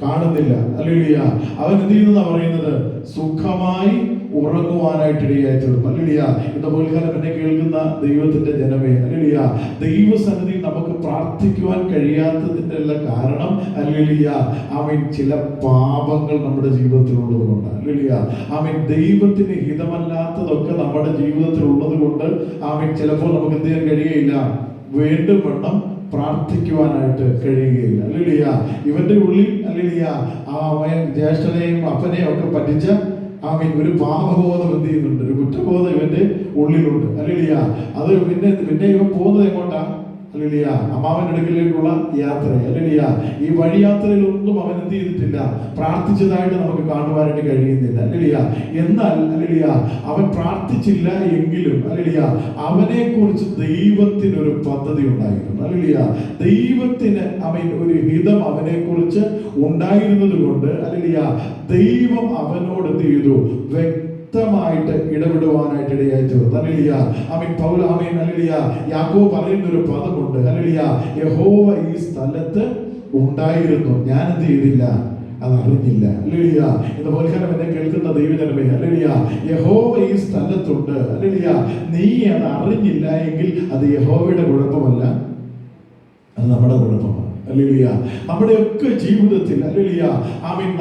കാണുന്നില്ല. ഹല്ലേലൂയ. അവൻ എന്ത് ചെയ്യുന്ന പറയുന്നത് സുഖമായി ഉറങ്ങുവാനായിട്ട് ഇടയായി തീർന്നു. ഹല്ലേലൂയ. ഇന്ന് പോൽക്കാലം എന്നെ കേൾക്കുന്ന ദൈവത്തിന്റെ ജനമേ, ഹല്ലേലൂയ, ദൈവസന്നിധിയിൽ നമുക്ക് പ്രാർത്ഥിക്കുവാൻ കഴിയാത്തതിന്റെ എല്ലാം കാരണം ഹല്ലേലൂയ ചില പാപങ്ങൾ നമ്മുടെ ജീവിതത്തിൽ ഉള്ളത് കൊണ്ട്. ഹല്ലേലൂയ. ദൈവത്തിന് ഹിതമല്ലാത്തതൊക്കെ നമ്മുടെ ജീവിതത്തിൽ ഉള്ളത് കൊണ്ട് ചിലപ്പോൾ നമുക്ക് എന്ത് ചെയ്യാൻ കഴിയുകയില്ല, വേണ്ടും വണ്ണം പ്രാർത്ഥിക്കുവാനായിട്ട് കഴിയുകയില്ല. ഹല്ലേലൂയ. ഇവന്റെ ഉള്ളിൽ ഹല്ലേലൂയ ജ്യേഷ്ഠനെയും അപ്പനെയും ഒക്കെ പഠിച്ച ഒരു പാപബോധം എന്ത് ചെയ്യുന്നുണ്ട്, ഒരു കുറ്റബോധം ഇവന്റെ ഉള്ളിലുണ്ട്. ഹല്ലേലൂയ. അത് പിന്നെ ഇവൻ പോകുന്നത് എങ്ങോട്ടാ? ഹല്ലേലൂയ അമ്മാവന്റെ അടുക്കലേക്കുള്ള യാത്ര. ഹല്ലേലൂയ. ഈ വഴിയാത്രയിലൊന്നും അവൻ എന്ത് ചെയ്തിട്ടില്ല, പ്രാർത്ഥിച്ചതായിട്ട് നമുക്ക് കാണുവാനായിട്ട് കഴിയുന്നില്ല. ഹല്ലേലൂയ. എന്നാൽ ഹല്ലേലൂയ അവൻ പ്രാർത്ഥിച്ചില്ല എങ്കിലും ഹല്ലേലൂയ അവനെ കുറിച്ച് ദൈവത്തിനൊരു പദ്ധതി ഉണ്ടായിരുന്നു. ഹല്ലേലൂയ. ദൈവത്തിന് ഒരു ഹിതം അവനെ കുറിച്ച് ഉണ്ടായിരുന്നത് കൊണ്ട് ഹല്ലേലൂയ ദൈവം അവനോട് എന്ത് ചെയ്തു, വ്യക്തമായിട്ട് ഇടപെടുവാനായിട്ട് ഇടയായി തീർന്നു. ഹല്ലേലൂയ. ഹല്ലേലൂയ യാക്കോബ് പറയുന്ന ഒരു പദമുണ്ട്. ഹല്ലേലൂയ യഹോവ ഈ സ്ഥലത്ത് ഉണ്ടായിരുന്നു, ഞാൻ എന്ത് ചെയ്തില്ല, അത് അറിഞ്ഞില്ല. ഹല്ലേലൂയ. ഇതുപോലെ എന്നെ കേൾക്കുന്ന ദൈവജനമേ, ഹല്ലേലൂയ യഹോവ ഈ സ്ഥലത്തുണ്ട്. ഹല്ലേലൂയ. നീ അത് അറിഞ്ഞില്ല എങ്കിൽ അത് യഹോവയുടെ കുഴപ്പമല്ല, അത് നമ്മുടെ കുഴപ്പമാണ്. ഹല്ലേലൂയ. നമ്മുടെയൊക്കെ ജീവിതത്തിൽ ഹല്ലേലൂയ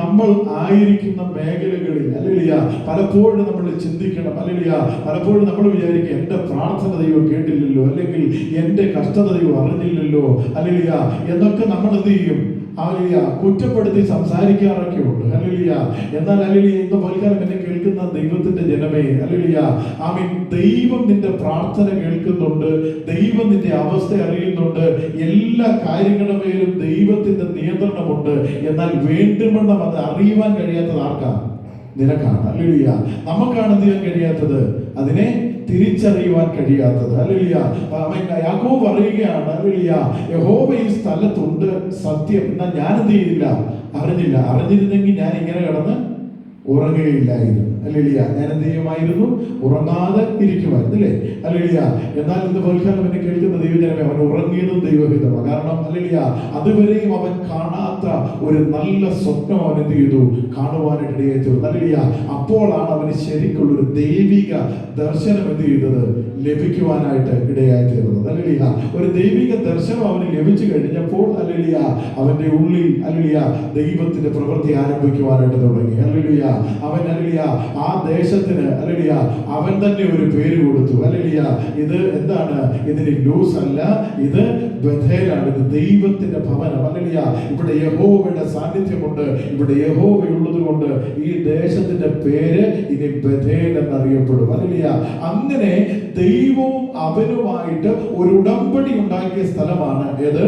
നമ്മൾ ആയിരിക്കുന്ന മേഖലകളിൽ ഹല്ലേലൂയ പലപ്പോഴും നമ്മൾ ചിന്തിക്കണം. ഹല്ലേലൂയ. പലപ്പോഴും നമ്മൾ വിചാരിക്കും, എന്റെ പ്രാർത്ഥന ദൈവം കേട്ടില്ലല്ലോ, അല്ലെങ്കിൽ എന്റെ കഷ്ടത ദൈവം അറിഞ്ഞില്ലല്ലോ ഹല്ലേലൂയ എന്നൊക്കെ നമ്മൾ എന്ത് ചെയ്യും, ഹല്ലേലൂയ കുറ്റപ്പെടുത്തി സംസാരിക്കാറൊക്കെ ഉണ്ട്. ഹല്ലേലൂയ. എന്നാൽ ഹല്ലേലൂയ ഇന്ന് പൽക്കാലം എന്നെ കേൾക്കുന്ന ദൈവത്തിന്റെ ജനമേ, ഹല്ലേലൂയ ദൈവം നിന്റെ പ്രാർത്ഥന കേൾക്കുന്നുണ്ട്, ദൈവം നിന്റെ അവസ്ഥ അറിയുന്നുണ്ട്, എല്ലാ കാര്യങ്ങളുടെ മേലും ദൈവത്തിന്റെ നിയന്ത്രണമുണ്ട്. എന്നാൽ വേണ്ടുമെണ്ണം അത് അറിയുവാൻ കഴിയാത്തത് ആർക്കാ? നിനക്കാണ്. ഹല്ലേലൂയ. നമുക്കാണ് എന്ത് ചെയ്യാൻ കഴിയാത്തത്, അതിനെ തിരിച്ചറിയുവാൻ കഴിയാത്തത്. ഹല്ലേലൂയ. യാക്കോബ് പറയുകയാണ്, ഹല്ലേലൂയ യഹോവ ഈ സ്ഥലത്തുണ്ട് സത്യം, എന്നാൽ ഞാൻ എന്ത് ചെയ്തില്ല, അറിഞ്ഞില്ല. അറിഞ്ഞിരുന്നെങ്കിൽ ഞാൻ ഇങ്ങനെ കിടന്ന് ഉറങ്ങുകയില്ലായിരുന്നു. ഹല്ലേലൂയ. ഞാൻ എന്ത് ചെയ്യുമായിരുന്നു, ഉറങ്ങാതെ ഇരിക്കുമായിരുന്നു അല്ലേ? ഹല്ലേലൂയ. എന്നാൽ ഇന്ന് പോൽക്കാലം എന്നെ കേൾക്കുന്ന ദൈവജനമേ, അവൻ ഉറങ്ങിയതും ദൈവഹിതമാണ്. കാരണം ഹല്ലേലൂയ അതുവരെയും അവൻ കാണാത്ത ഒരു നല്ല സ്വപ്നം അവൻ എന്ത് ചെയ്തു, കാണുവാനായിട്ട് ഇടയായി തീർന്നു. ഹല്ലേലൂയ. അപ്പോഴാണ് അവന് ശരിക്കുള്ളൊരു ദൈവിക ദർശനം എന്ത് ചെയ്തത്, ലഭിക്കുവാനായിട്ട് ഇടയായി തീർന്നത്. ഹല്ലേലൂയ. ഒരു ദൈവിക ദർശനം അവന് ലഭിച്ചു കഴിഞ്ഞപ്പോൾ ഹല്ലേലൂയ അവന്റെ ഉള്ളിൽ ഹല്ലേലൂയ ദൈവത്തിന്റെ പ്രവൃത്തി ആരംഭിക്കുവാനായിട്ട് തുടങ്ങി. ഹല്ലേലൂയ. അവൻ ഹല്ലേലൂയ ആ ദേശത്തിന് ഹല്ലേലൂയ അവൻ തന്നെ ഒരു പേര് കൊടുത്തു. ഹല്ലേലൂയ. ഇത് എന്താണ്? ഇതിന് ലൂസ് അല്ല, ഇത് ബഥേലാണ്, ഇത് ദൈവത്തിന്റെ ഭവനം. ഹല്ലേലൂയ. ഇവിടെ യഹോവയുടെ സാന്നിധ്യമുണ്ട്, ഇവിടെ യഹോവയുള്ളത് കൊണ്ട് ഈ ദേശത്തിന്റെ പേര് ഇനി ബഥേൽ എന്നറിയപ്പെടും. ഹല്ലേലൂയ. അങ്ങനെ ദൈവവും അവനുമായിട്ട് ഒരു ഉടമ്പടി ഉണ്ടാക്കിയ സ്ഥലമാണ് ഏത്?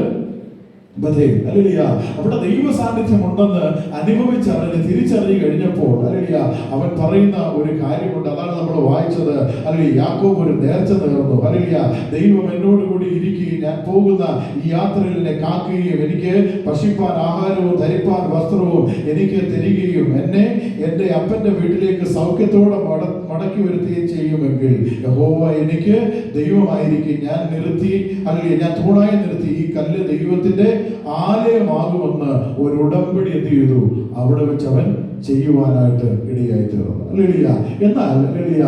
ബഥേൽ. ഹല്ലേലൂയ. അവിടെ ദൈവ സാന്നിധ്യം ഉണ്ടെന്ന് അനുഭവിച്ചറിഞ്ഞ് തിരിച്ചറിഞ്ഞു കഴിഞ്ഞപ്പോൾ ഹല്ലേലൂയ അവൻ പറയുന്ന ഒരു കാര്യമുണ്ട്. അതാണ് നമ്മൾ വായിച്ചത്. ഹല്ലേലൂയ. യാക്കോബ് ഒരു നേർച്ച നേർന്നു. ഹല്ലേലൂയ. ദൈവം എന്നോട് കൂടി ഇരിക്കുകയും ഞാൻ പോകുന്ന ഈ യാത്രയിൽ എന്നെ കാക്കുകയും എനിക്ക് ഭക്ഷിപ്പാൻ ആഹാരവും ധരിപ്പാൻ വസ്ത്രവും എനിക്ക് തരികയും എന്നെ എൻ്റെ അപ്പന്റെ വീട്ടിലേക്ക് സൗഖ്യത്തോടെ മടക്കി വരുത്തുകയും ചെയ്യുമെങ്കിൽ യഹോവ എനിക്ക് ദൈവമായിരിക്കും. ഞാൻ നിർത്തി അല്ലെങ്കിൽ ഞാൻ തൂണായി നിർത്തി ഈ കല്ല് ദൈവത്തിന്റെ ആലയമാകുമെന്ന് ഒരു ഉടമ്പടി എന്ത് ചെയ്തു, അവിടെ വെച്ച് അവൻ ചെയ്യുവാനായിട്ട് ഇടയായി തീർന്നു. ഹല്ലേലൂയ. എന്നാൽ ഹല്ലേലൂയ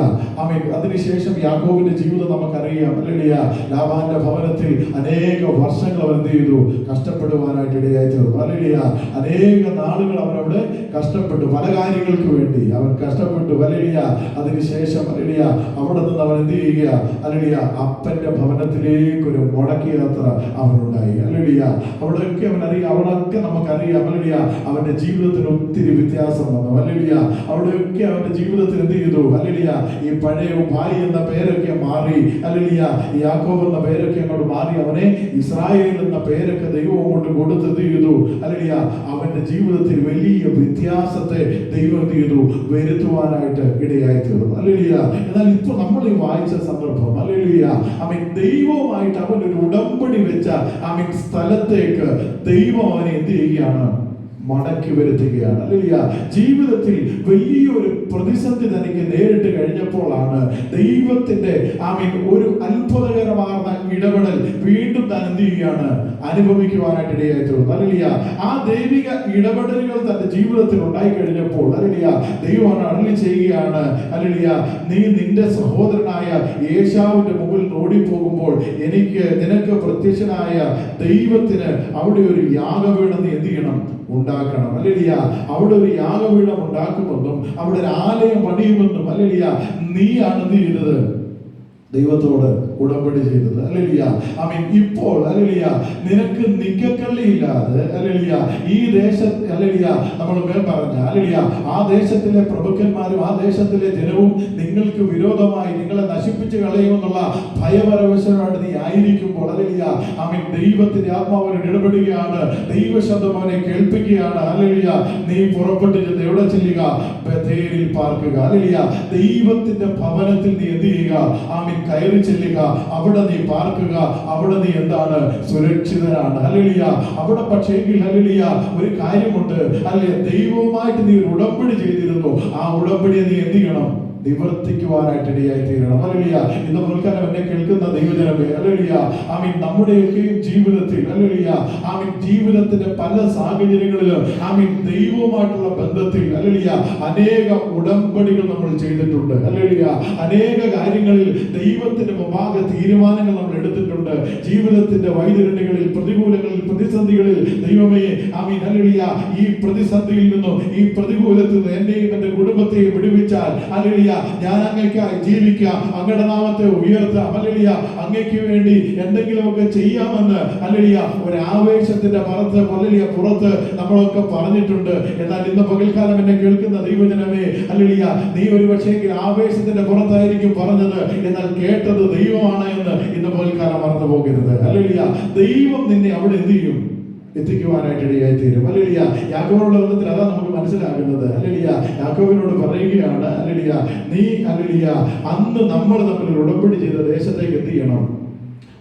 അതിനുശേഷം യാക്കോബിന്റെ ജീവിതം നമുക്കറിയാം. ഹല്ലേലൂയ. ലാബാന്റെ ഭവനത്തിൽ അനേക വർഷങ്ങൾ അവൻ എന്ത് ചെയ്തു, കഷ്ടപ്പെടുവാനായിട്ട് ഇടയായി തീർന്നു. ഹല്ലേലൂയ. അനേക നാളുകൾ അവനവിടെ കഷ്ടപ്പെട്ടു, പല കാര്യങ്ങൾക്ക് വേണ്ടി അവൻ കഷ്ടപ്പെട്ടു. ഹല്ലേലൂയ. അതിനുശേഷം ഹല്ലേലൂയ അവിടെ നിന്ന് അവൻ എന്ത് ചെയ്യുക, ഹല്ലേലൂയ അപ്പന്റെ ഭവനത്തിലേക്ക് ഒരു മുടക്കി യാത്ര അവനുണ്ടായി. ഹല്ലേലൂയ. അവിടെയൊക്കെ അവനറിയാം, അവിടെയൊക്കെ നമുക്കറിയാം. ഹല്ലേലൂയ അവന്റെ ജീവിതത്തിന് ഒത്തിരി വ്യത്യാസം പ്രയാസം വന്നു. ഹല്ലേലൂയ. അവിടെയൊക്കെ അവന്റെ ജീവിതത്തിൽ എന്ത് ചെയ്തു? ഹല്ലേലൂയ. ഈ പഴയ ഭായി എന്ന പേരൊക്കെ മാറി. ഹല്ലേലൂയ. യാക്കോബ് എന്ന പേരൊക്കെ അങ്ങോട്ട് മാറി. അവനെ ഇസ്രായേൽ എന്ന പേരൊക്കെ ദൈവം അങ്ങോട്ട് കൊടുത്ത് എന്ത് ചെയ്തു? ഹല്ലേലൂയ. അവന്റെ ജീവിതത്തിൽ വലിയ വ്യത്യാസത്തെ ദൈവം എന്ത് ചെയ്തു? വരുത്തുവാനായിട്ട് ഇടയായി തീർന്നു. ഹല്ലേലൂയ. എന്നാൽ ഇപ്പൊ നമ്മൾ ഈ വായിച്ച സന്ദർഭം, ഹല്ലേലൂയ, ആമേൻ, ദൈവവുമായിട്ട് അവൻ ഒരു ഉടമ്പടി വെച്ച ആമേൻ സ്ഥലത്തേക്ക് ദൈവം അവനെ എന്ത് ചെയ്യുകയാണ്? മടക്കി വരുത്തുകയാണ്. ഹല്ലേലൂയ. ജീവിതത്തിൽ വലിയൊരു പ്രതിസന്ധി തനിക്ക് നേരിട്ട് കഴിഞ്ഞപ്പോഴാണ് ദൈവത്തിന്റെ ആമേൻ ഒരു അത്ഭുതകരമാർന്ന ഇടപെടൽ വീണ്ടും താൻ എന്ത് ചെയ്യുകയാണ്? അനുഭവിക്കുവാനായിട്ട് ഇടയായി തീർന്നു. ഹല്ലേലൂയ. ആ ദൈവിക ഇടപെടലുകൾ തന്റെ ജീവിതത്തിൽ ഉണ്ടായി കഴിഞ്ഞപ്പോൾ, ഹല്ലേലൂയ, ദൈവം അരുളി ചെയ്യുകയാണ്, ഹല്ലേലൂയ, നീ നിന്റെ സഹോദരനായ ഏശാവിന്റെ മുമ്പിൽ ഓടിപ്പോകുമ്പോൾ നിനക്ക് പ്രത്യക്ഷനായ ദൈവത്തിന് അവിടെ ഒരു യാഗപീഠം നീ എന്ത് ചെയ്യണം? ഉണ്ടാക്കണം. ഹല്ലേലൂയ. അവിടെ ഒരു യാഗപീഠം ഉണ്ടാക്കുമെന്നും അവിടെ ഒരു ആലയം പണിയുമെന്നും, ഹല്ലേലൂയ, നീയാണ് എന്ത് ചെയ്തത്? ദൈവത്തോട് ഉടമ്പടി ചെയ്തത്. ഹല്ലേലൂയ. ആമേൻ. ഇപ്പോൾ ഹല്ലേലൂയ നിനക്ക് നിക്കക്കള്ളിയില്ലാതെ, ഹല്ലേലൂയ, ഈ ദേശത്ത്, ഹല്ലേലൂയ, നമ്മൾ മേൽ പറഞ്ഞ, ഹല്ലേലൂയ, ആ ദേശത്തിലെ പ്രഭുക്കന്മാരും ആ ദേശത്തിലെ ജനവും നിങ്ങൾക്ക് വിരോധമായി നിങ്ങളെ നശിപ്പിച്ച് കളയുമെന്നുള്ള ഭയപരവശനായിട്ട് നീ ആയിരിക്കുമ്പോൾ, ഹല്ലേലൂയ, ആമേൻ, ദൈവത്തിന്റെ ആത്മാവിനോട് ഇടപെടുകയാണ്. ദൈവശബ്ദം അവനെ കേൾപ്പിക്കുകയാണ്. ഹല്ലേലൂയ. നീ പുറപ്പെട്ടു ചെന്ന് എവിടെ ചെല്ലുക? ബഥേലിൽ പാർക്കുക. ഹല്ലേലൂയ. ദൈവത്തിന്റെ ഭവനത്തിൽ നീ എന്ത് ചെയ്യുക? ആമേൻ, കയറി ചെല്ലുക. അവിടെ നീ പാർക്കുക. അവിടെ നീ എന്താണ്? സുരക്ഷിതനാണ്. ഹല്ലേലൂയ. അവിടെ പക്ഷേങ്കിൽ, ഹല്ലേലൂയ, ഒരു കാര്യമുണ്ട്. അല്ലേ, ദൈവവുമായിട്ട് നീ ഒരു ഉടമ്പടി ചെയ്തിരുന്നു. ആ ഉടമ്പടിയെ നീ എന്ത് ചെയ്യണം? നിവർത്തിക്കുവാനായിട്ട് ഇടയായി തീരണം. ഹല്ലേലൂയ. ഇന്ന് മുൻകാലം എന്നെ കേൾക്കുന്ന ദൈവജനമേ, ഹല്ലേലൂയ, ആമേൻ, നമ്മുടെയൊക്കെയും ജീവിതത്തിൽ, ഹല്ലേലൂയ, ആമേൻ, ജീവിതത്തിന്റെ പല സാഹചര്യങ്ങളിലും, ആമേൻ, ദൈവവുമായിട്ടുള്ള ബന്ധത്തിൽ, ഹല്ലേലൂയ, അനേക ഉടമ്പടികൾ നമ്മൾ ചെയ്തിട്ടുണ്ട്. ഹല്ലേലൂയ. അനേക കാര്യങ്ങളിൽ ദൈവത്തിന്റെ മുമ്പാകെ തീരുമാനങ്ങൾ നമ്മൾ എടുത്തിട്ടുണ്ട്. ജീവിതത്തിന്റെ വൈതരണികളിൽ, പ്രതികൂലങ്ങളിൽ, പ്രതിസന്ധികളിൽ, ദൈവമേ, ആമേൻ, ഹല്ലേലൂയ, ഈ പ്രതിസന്ധിയിൽ നിന്നും ഈ പ്രതികൂലത്തിൽ നിന്ന് എന്നെയും എന്റെ കുടുംബത്തെയും വിടുവിച്ചാൽ, ഹല്ലേലൂയ, ഞാൻ അങ്ങേയ്ക്കായി ജീവിക്കാം, അങ്ങയുടെ നാമത്തെ ഉയർത്താം, ഹല്ലേലൂയ, അങ്ങേക്ക് വേണ്ടി എന്തെങ്കിലുമൊക്കെ ചെയ്യാമെന്ന്, ഹല്ലേലൂയ, ഒരു ആവേശത്തിന്റെ പുറത്ത് നമ്മളൊക്കെ പറഞ്ഞിട്ടുണ്ട്. എന്നാൽ ഇന്ന് പകൽക്കാലം എന്നെ കേൾക്കുന്ന ദൈവജനമേ, ഹല്ലേലൂയ, നീ ഒരു പക്ഷേ ആവേശത്തിന്റെ പുറത്തായിരിക്കും പറഞ്ഞത്, എന്നാൽ കേട്ടത് ദൈവമാണ് എന്ന് ഇന്ന് പകൽക്കാലം മറന്നു പോകരുത്. ഹല്ലേലൂയ. ദൈവം നിന്നെ അവിടെ എന്ത് ചെയ്യും? എത്തിക്കുവാനായിട്ട് ഇടയായി തീരും. ഹല്ലേലൂയ. യാക്കോബിനുള്ള ബന്ധത്തിൽ അതാ നമുക്ക് മനസ്സിലാകുന്നത്. ഹല്ലേലൂയ. യാക്കോബിനോട് പറയുകയാണ്, ഹല്ലേലൂയ, നീ, ഹല്ലേലൂയ, അന്ന് നമ്മൾ തമ്മിൽ ഉടമ്പടി ചെയ്ത ദേശത്തേക്ക് എന്ത് ചെയ്യണം?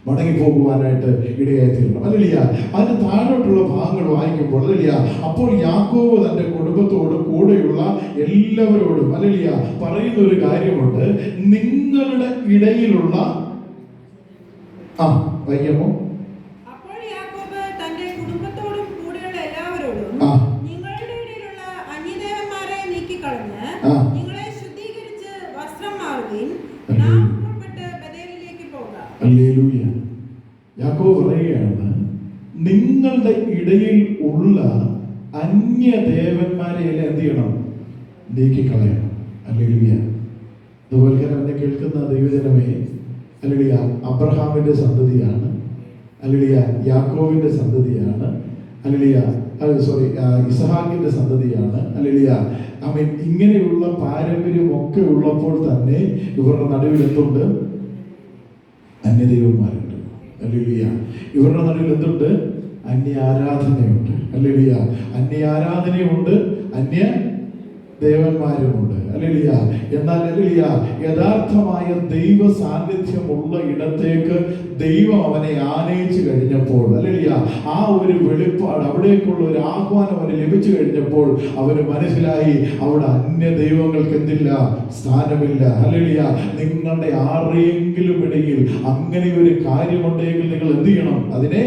മടങ്ങി പോകുവാനായിട്ട് ഇടയായി തീരണം. ഹല്ലേലൂയ. അതിന് താഴോട്ടുള്ള ഭാഗങ്ങൾ വായിക്കുമ്പോൾ, ഹല്ലേലൂയ, അപ്പോൾ യാക്കോബ് തന്റെ കുടുംബത്തോട് കൂടെയുള്ള എല്ലാവരോടും, ഹല്ലേലൂയ, പറയുന്ന ഒരു കാര്യമുണ്ട്. നിങ്ങളുടെ ഇടയിലുള്ള വായിക്കാമോ? നിങ്ങളുടെ ഇടയിലുള്ള അന്യദേവന്മാരെ നീക്കിക്കളഞ്ഞ് നിങ്ങളെ ശുദ്ധീകരിച്ച് വസ്ത്രം മാറുവിൻ, നാം പുറപ്പെട്ട് ബഥേലിലേക്ക് പോകാം. ഹല്ലേലൂയ. യാക്കോബ് പറയുകയാണ്, നിങ്ങളുടെ ഇടയിൽ ഉള്ള അന്യദേവന്മാരെ എല്ലാം എന്ത് ചെയ്യണം? നീക്കിക്കളയണം. ഹല്ലേലൂയ. അതുപോലെ എന്നെ കേൾക്കുന്ന ദൈവജനമേ, ഹല്ലേലൂയ, അബ്രഹാമിന്റെ സന്തതിയാണ്, ഹല്ലേലൂയ, യാക്കോബിന്റെ സന്തതിയാണ്, ഹല്ലേലൂയ, ഇസഹാക്കിന്റെ സന്തതിയാണ്, ഹല്ലേലൂയ, ആമേൻ. ഇങ്ങനെയുള്ള പാരമ്പര്യമൊക്കെ ഉള്ളപ്പോൾ തന്നെ ഇവരുടെ നടുവിൽ എന്തുണ്ട്? അന്യദൈവന്മാരുണ്ട്. ഹല്ലേലൂയ. ഇവരുടെ നടുവിൽ എന്തുണ്ട്? അന്യ ആരാധനയുണ്ട്. ഹല്ലേലൂയ. അന്യ ആരാധനയുണ്ട്, അന്യ ദേവന്മാരുമുണ്ട്. ഹല്ലേലൂയ. എന്നാൽ ഹല്ലേലൂയ, യഥാർത്ഥമായ ദൈവ സാന്നിധ്യമുള്ള ഇടത്തേക്ക് ദൈവം അവനെ ആനയിച്ചു കഴിഞ്ഞപ്പോൾ, ഹല്ലേലൂയ, ആ ഒരു വെളിപ്പാട്, അവിടേക്കുള്ള ഒരു ആഹ്വാനം അവന് ലഭിച്ചു കഴിഞ്ഞപ്പോൾ അവന് മനസ്സിലായി അവിടെ അന്യ ദൈവങ്ങൾക്ക് എന്തില്ല? സ്ഥാനമില്ല. ഹല്ലേലൂയ. നിങ്ങളുടെ ആരെങ്കിലും ഇടയിൽ അങ്ങനെ ഒരു കാര്യമുണ്ടെങ്കിൽ നിങ്ങൾ എന്ത് ചെയ്യണം? അതിനെ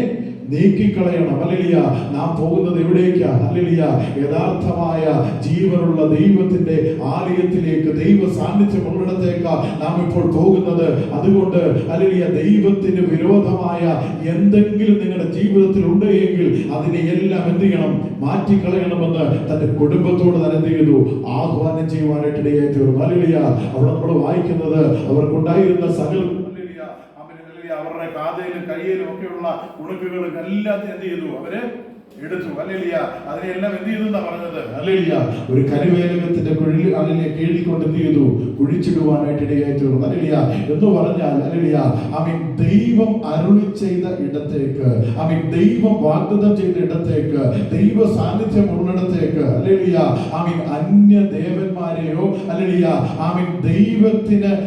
നീക്കിക്കളയണം. ഹല്ലേലൂയ. നാം പോകുന്നത് എവിടേക്കാ? ഹല്ലേലൂയ, യഥാർത്ഥമായ ജീവനുള്ള ദൈവത്തിന്റെ ആലയത്തിലേക്ക്, ദൈവ സാന്നിധ്യമുള്ളിടത്തേക്കാ നാം ഇപ്പോൾ പോകുന്നത്. അതുകൊണ്ട് ഹല്ലേലൂയ, ദൈവത്തിന് വിരോധമായ എന്തെങ്കിലും നിങ്ങളുടെ ജീവിതത്തിൽ ഉണ്ട് എങ്കിൽ അതിനെ എല്ലാം എന്ത് ചെയ്യണം? മാറ്റിക്കളയണമെന്ന് തന്റെ കുടുംബത്തോട് തന്നെ എന്ത് ചെയ്തു? ആഹ്വാനം ചെയ്യുവാനായിട്ട് ഇടയായി തീർന്നു. ഹല്ലേലൂയ. അവിടെ നമ്മൾ വായിക്കുന്നത്, അവർക്കുണ്ടായിരുന്ന സകല, അവരുടെ കാതയിലും കയ്യിലും ഒക്കെയുള്ള ഉണക്കുകളും എല്ലാം എന്ത് ചെയ്തു? അവര് എടുത്തു. ഹല്ലേലൂയ. അതിനെല്ലാം എന്ത് ചെയ്തു എന്നാ പറഞ്ഞത്? ഹല്ലേലൂയ. ഒരു കരുവേലകത്തിന്റെ കുഴിൽ അതിനെ കീഴിക്കൊണ്ട് എന്ത് ചെയ്തു? കുഴിച്ചിടുവാനായിട്ട് ഇടയായി തീർന്നു. ഹല്ലേലൂയ. എന്ന് പറഞ്ഞാൽ ഹല്ലേലൂയ, ആമേൻ, ദൈവം അരുളി ചെയ്ത ഇടത്തേക്ക്, ആമേൻ, ദൈവം വാഗ്ദത്തം ചെയ്ത ഇടത്തേക്ക്, ദൈവ സാന്നിധ്യം ഉള്ളിടത്തേക്ക്, ഹല്ലേലൂയ, ആമേൻ, അന്യ ദേവന്മാരെയോ ഹല്ലേലൂയ, ആമേൻ, ദൈവത്തിന്റെ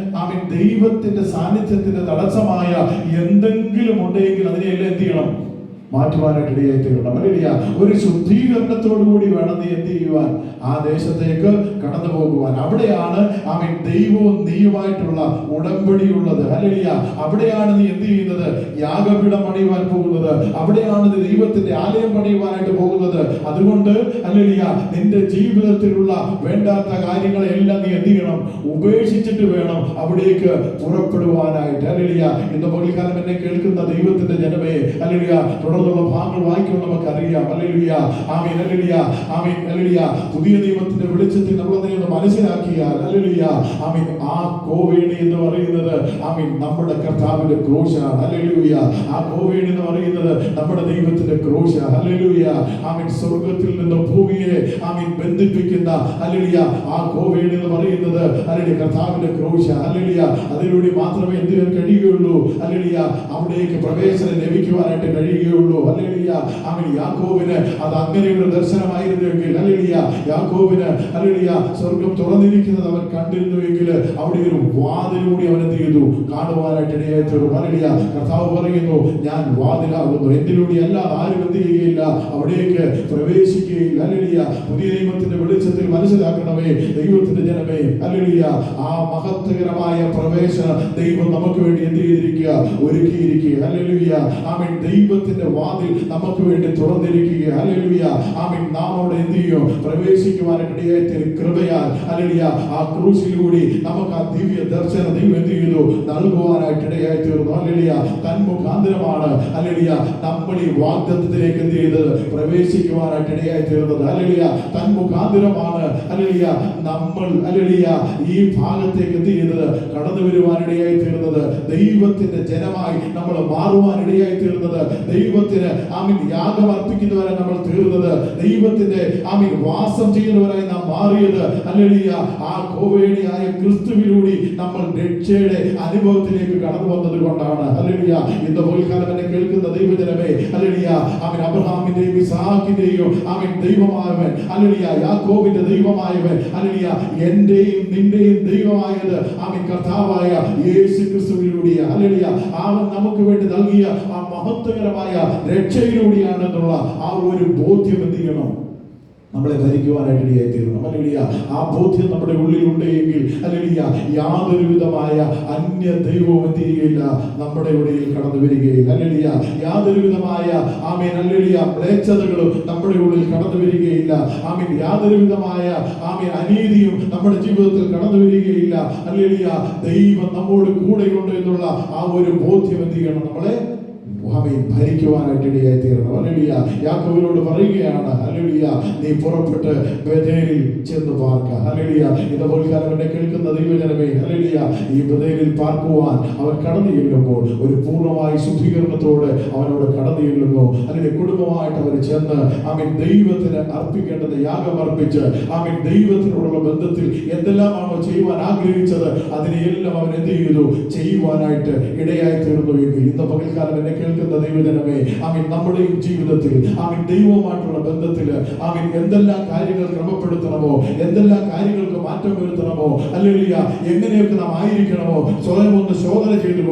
സാന്നിധ്യത്തിന്റെ തടസ്സമായ എന്തെങ്കിലും ഉണ്ടെങ്കിൽ അതിനെല്ലാം എന്ത് ചെയ്യണം? മാറ്റുവാനായിട്ട് ഇടയായി തീരണം. ഹല്ലേലൂയ. ഒരു ശുദ്ധീകരണത്തോടു കൂടി വേണം നീ എന്ത് ചെയ്യുവാൻ? ആ ദേശത്തേക്ക് കടന്നു പോകുവാൻ. അവിടെയാണ് ആമേൻ ദൈവവും നീയുമായിട്ടുള്ള ഉടമ്പടി ഉള്ളത്. ഹല്ലേലൂയ. അവിടെയാണ് നീ എന്ത് ചെയ്യുന്നത്? യാഗപീഠം പണിയുവാൻ പോകുന്നത്. അവിടെയാണ് നീ ദൈവത്തിന്റെ ആലയം പണിയുവാനായിട്ട് പോകുന്നത്. അതുകൊണ്ട് ഹല്ലേലൂയ, നിന്റെ ജീവിതത്തിലുള്ള വേണ്ടാത്ത കാര്യങ്ങളെല്ലാം നീ എന്ത് ചെയ്യണം? ഉപേക്ഷിച്ചിട്ട് വേണം അവിടേക്ക് പുറപ്പെടുവാനായിട്ട്. ഹല്ലേലൂയ. ഇന്ന് പകൽക്കാലം എന്നെ കേൾക്കുന്ന ദൈവത്തിന്റെ ജനമേ, ഹല്ലേലൂയ, തുടർന്നുള്ള ഭാഗങ്ങൾ വായിക്കുമ്പോൾ നമുക്ക് അറിയാം. ഹല്ലേലൂയ. ആമേൻ. ഹല്ലേലൂയ. ആമേൻ. ഹല്ലേലൂയ. പുതിയ നിയമത്തിന്റെ വെളിച്ചത്തിൽ നമ്മൾ അതിനെ മനസ്സിലാക്കിയാൽ ഹല്ലേലൂയ, ആമേൻ, ആ കോവേണി എന്ന് പറയുന്നത് ആമേൻ നമ്മുടെ കർത്താവിന്റെ ക്രൂശാണ്. ഹല്ലേലൂയ. ആ കോവേണി എന്ന് പറയുന്നത് നമ്മുടെ ദൈവത്തിന്റെ ക്രൂശാണ്. ഹല്ലേലൂയ. ആമേൻ. സ്വർഗ്ഗത്തിൽ നിന്ന് ഭൂമിയെ ആമേൻ ബന്ധിപ്പിക്കുന്ന ഹല്ലേലൂയ ആ കോവേണി എന്ന് പറയുന്നത് ഹല്ലേലൂയ കർത്താവിന്റെ ക്രൂശാണ്. ഹല്ലേലൂയ. അതിലൂടെ മാത്രമേ എന്ത് ചെയ്യാൻ കഴിയുകയുള്ളൂ? ഹല്ലേലൂയ, അവിടേക്ക് പ്രവേശനം ലഭിക്കുവാനായിട്ട് കഴിയുകയുള്ളൂ. ഹല്ലേലൂയ. ആമേൻ. യാക്കോബിന് അത് അങ്ങനെ ഒരു ദർശനമായിരുന്നുവെങ്കിൽ, ഹല്ലേലൂയ, യാക്കോബിന് ഹല്ലേലൂയ സ്വർഗ്ഗം തുറന്നിരിക്കുന്നത് അവൻ കണ്ടിരുന്നുവെങ്കിൽ അവിടെ ഒരു വാതിലൂടെ അവൻ എന്ത് ചെയ്തു? കാണുവാനായിട്ട് ഇടയായി തീർന്നു. ഹല്ലേലൂയ. കർത്താവ് പറയുന്നു, ഞാൻ വാതിലാകുന്നു, എന്നിലൂടെ അല്ലാതെ ആരും എന്ത് ചെയ്യുകയില്ല, അവിടേക്ക് പ്രവേശിക്കുകയില്ല. ഹല്ലേലൂയ. പുതിയ നിയമത്തിന്റെ വെളിച്ചത്തിൽ മനസ്സിലാക്കണമേ ദൈവത്തിന്റെ ജനമേ. ഹല്ലേലൂയ. ആ മഹത്വകരമായ പ്രവേശനം ദൈവം നമുക്ക് വേണ്ടി എന്ത് ചെയ്തിരിക്കുക? ഒരുക്കിയിരിക്കുക. ഹല്ലേലൂയ. ആമേൻ. ദൈവത്തിന്റെ വാതിൽ നമുക്ക് വേണ്ടി തുറന്നിരിക്കുക. ഹല്ലേലൂയ. ആമേൻ. നാം അവിടെ എന്ത് ചെയ്യും? പ്രവേശിക്കുവാനായിട്ട് ഇടയായി തീരും. കൃപയാൽ ഹല്ലേലൂയ ആ ക്രൂശിലൂടെ നമുക്ക് ആ ദിവ്യ ദർശനം ദൈവം എന്ത് ചെയ്തു? നൽകുവാനായിട്ട് ഇടയായി തീർന്നു. ഹല്ലേലൂയ. തൻ മുഖാന്തരമാണ് ഹല്ലേലൂയ നമ്മൾ ഈ വാഗ്ദത്തത്തിലേക്ക് എന്ത് ചെയ്തത്? പ്രവേശിക്കുവാനായിട്ട് ഇടയായി തീർന്നത്. ഹല്ലേലൂയ. തൻ മുഖാന്തരമാണ് ഹല്ലേലൂയ നമ്മൾ ഹല്ലേലൂയ ഈ ഭാഗത്തേക്ക് എന്ത് ചെയ്തത്? കടന്നു വരുവാനിടയായി തീർന്നത്. ദൈവത്തിന്റെ ജനമായി നമ്മൾ മാറുവാനിടയായി തീർന്നത്. ദൈവത്തിന് ആമീൻ യാഗം അർപ്പിക്കുന്നവരെ നമ്മൾ തീർന്നത്. ദൈവത്തിന്റെ ആമീൻ വാസം ചെയ്യുന്നവരായി നാം മാറിയത്. ഹല്ലേലൂയ. ആ കോവേണിയായ ക്രിസ്തുവിലൂടെ നമ്മൾ രക്ഷയുടെ അനുഭവത്തിലേക്ക് കടന്നു വന്നത് കൊണ്ടാണ്. ഹല്ലേലൂയ. ഇന്ന് പകൽക്കാലം എന്നെ കേൾക്കുന്ന ദൈവജനമേ, ഹല്ലേലൂയ, ആമീൻ, അബ്രഹാമിന്റെയും ഇസ്ഹാക്കിന്റെയും ആമീൻ ദൈവമായവൻ, ഹല്ലേലൂയ, യാക്കോബിന്റെ ദൈവമായവൻ, ഹല്ലേലൂയ, എന്റെയും നിന്റെയും ദൈവമായത് ആമീൻ കർത്താവായ യേശു ക്രിസ്തുവിലൂടെയാണ്. ഹല്ലേലൂയ. അവൻ നമുക്ക് വേണ്ടി നൽകിയ ആ മഹത്വകരമായ രക്ഷയിലൂടെയാണെന്നുള്ള ആ ഒരു ബോധ്യം എന്ത് ചെയ്യണം? നമ്മളെ ഭരിക്കുവാനായിട്ട് ഇടയായി തീരണം. ഹല്ലേലൂയ. ആ ബോധ്യം നമ്മുടെ ഉള്ളിൽ ഉണ്ടെങ്കിൽ ഹല്ലേലൂയ യാതൊരു വിധമായ അന്യ ദൈവവും എന്ത് ചെയ്യുകയില്ല? നമ്മുടെ ഇടയിൽ കടന്നു വരികയില്ല. ഹല്ലേലൂയ. യാതൊരു വിധമായ ആമേൻ ഹല്ലേലൂയ മ്ലേച്ഛതകളും നമ്മുടെ ഉള്ളിൽ കടന്നു വരികയില്ല. ആമേൻ. യാതൊരു വിധമായ ആമേൻ അനീതിയും നമ്മുടെ ജീവിതത്തിൽ കടന്നു വരികയില്ല. ഹല്ലേലൂയ. ദൈവം നമ്മോട് കൂടെയുണ്ട് എന്നുള്ള ആ ഒരു ബോധ്യം എന്ത് ചെയ്യണം? നമ്മളെ ഭരിക്കുവാനായിട്ട് ഇടയായി തീരണം. ഹല്ലേലൂയ. യാക്കോബിനോട് പറയുകയാണ്, ഹല്ലേലൂയ, നീ പുറപ്പെട്ട് ബേഥേലിൽ ചെന്ന് പാർക്ക. ഹല്ലേലൂയ. ഇന്ന് പകൽക്കാലം എന്നെ കേൾക്കുന്ന ദൈവജനമേ, ഹല്ലേലൂയ, ഈ ബേഥേലിൽ പാർക്കുവാൻ അവൻ കടന്നു ചെല്ലുമ്പോൾ ഒരു പൂർണ്ണമായ ശുദ്ധീകരണത്തോടെ അവനോട് കടന്നു ചെല്ലുന്നു. അല്ലെങ്കിൽ കുടുംബമായിട്ട് അവർ ചെന്ന് ആമേൻ ദൈവത്തിന് അർപ്പിക്കേണ്ടത് യാഗം അർപ്പിച്ച് ആമേൻ ദൈവത്തിനോടുള്ള ബന്ധത്തിൽ എന്തെല്ലാമാണോ ചെയ്യുവാൻ ആഗ്രഹിച്ചത് അതിനെയെല്ലാം അവൻ എന്ത് ചെയ്തു? ചെയ്യുവാനായിട്ട് ഇടയായി തീർന്നുവെങ്കിൽ ഇന്ന് പകൽക്കാലം എന്നെ കേൾക്കുന്ന ദൈവജനമേ, ആമീൻ, നമ്മുടെയും ജീവിതത്തിൽ ആമീൻ ദൈവവുമായിട്ടുള്ള ബന്ധത്തിൽ ആമീൻ എന്തെല്ലാം കാര്യങ്ങൾ ക്രമപ്പെടുത്തണമോ, എന്തെല്ലാം കാര്യങ്ങൾക്ക് മാറ്റം വരുത്തണമോ, ഹല്ലേലൂയ, എങ്ങനെയൊക്കെ നാം ആയിരിക്കണമോ സ്വയം ഒന്ന് ശോധന ചെയ്തു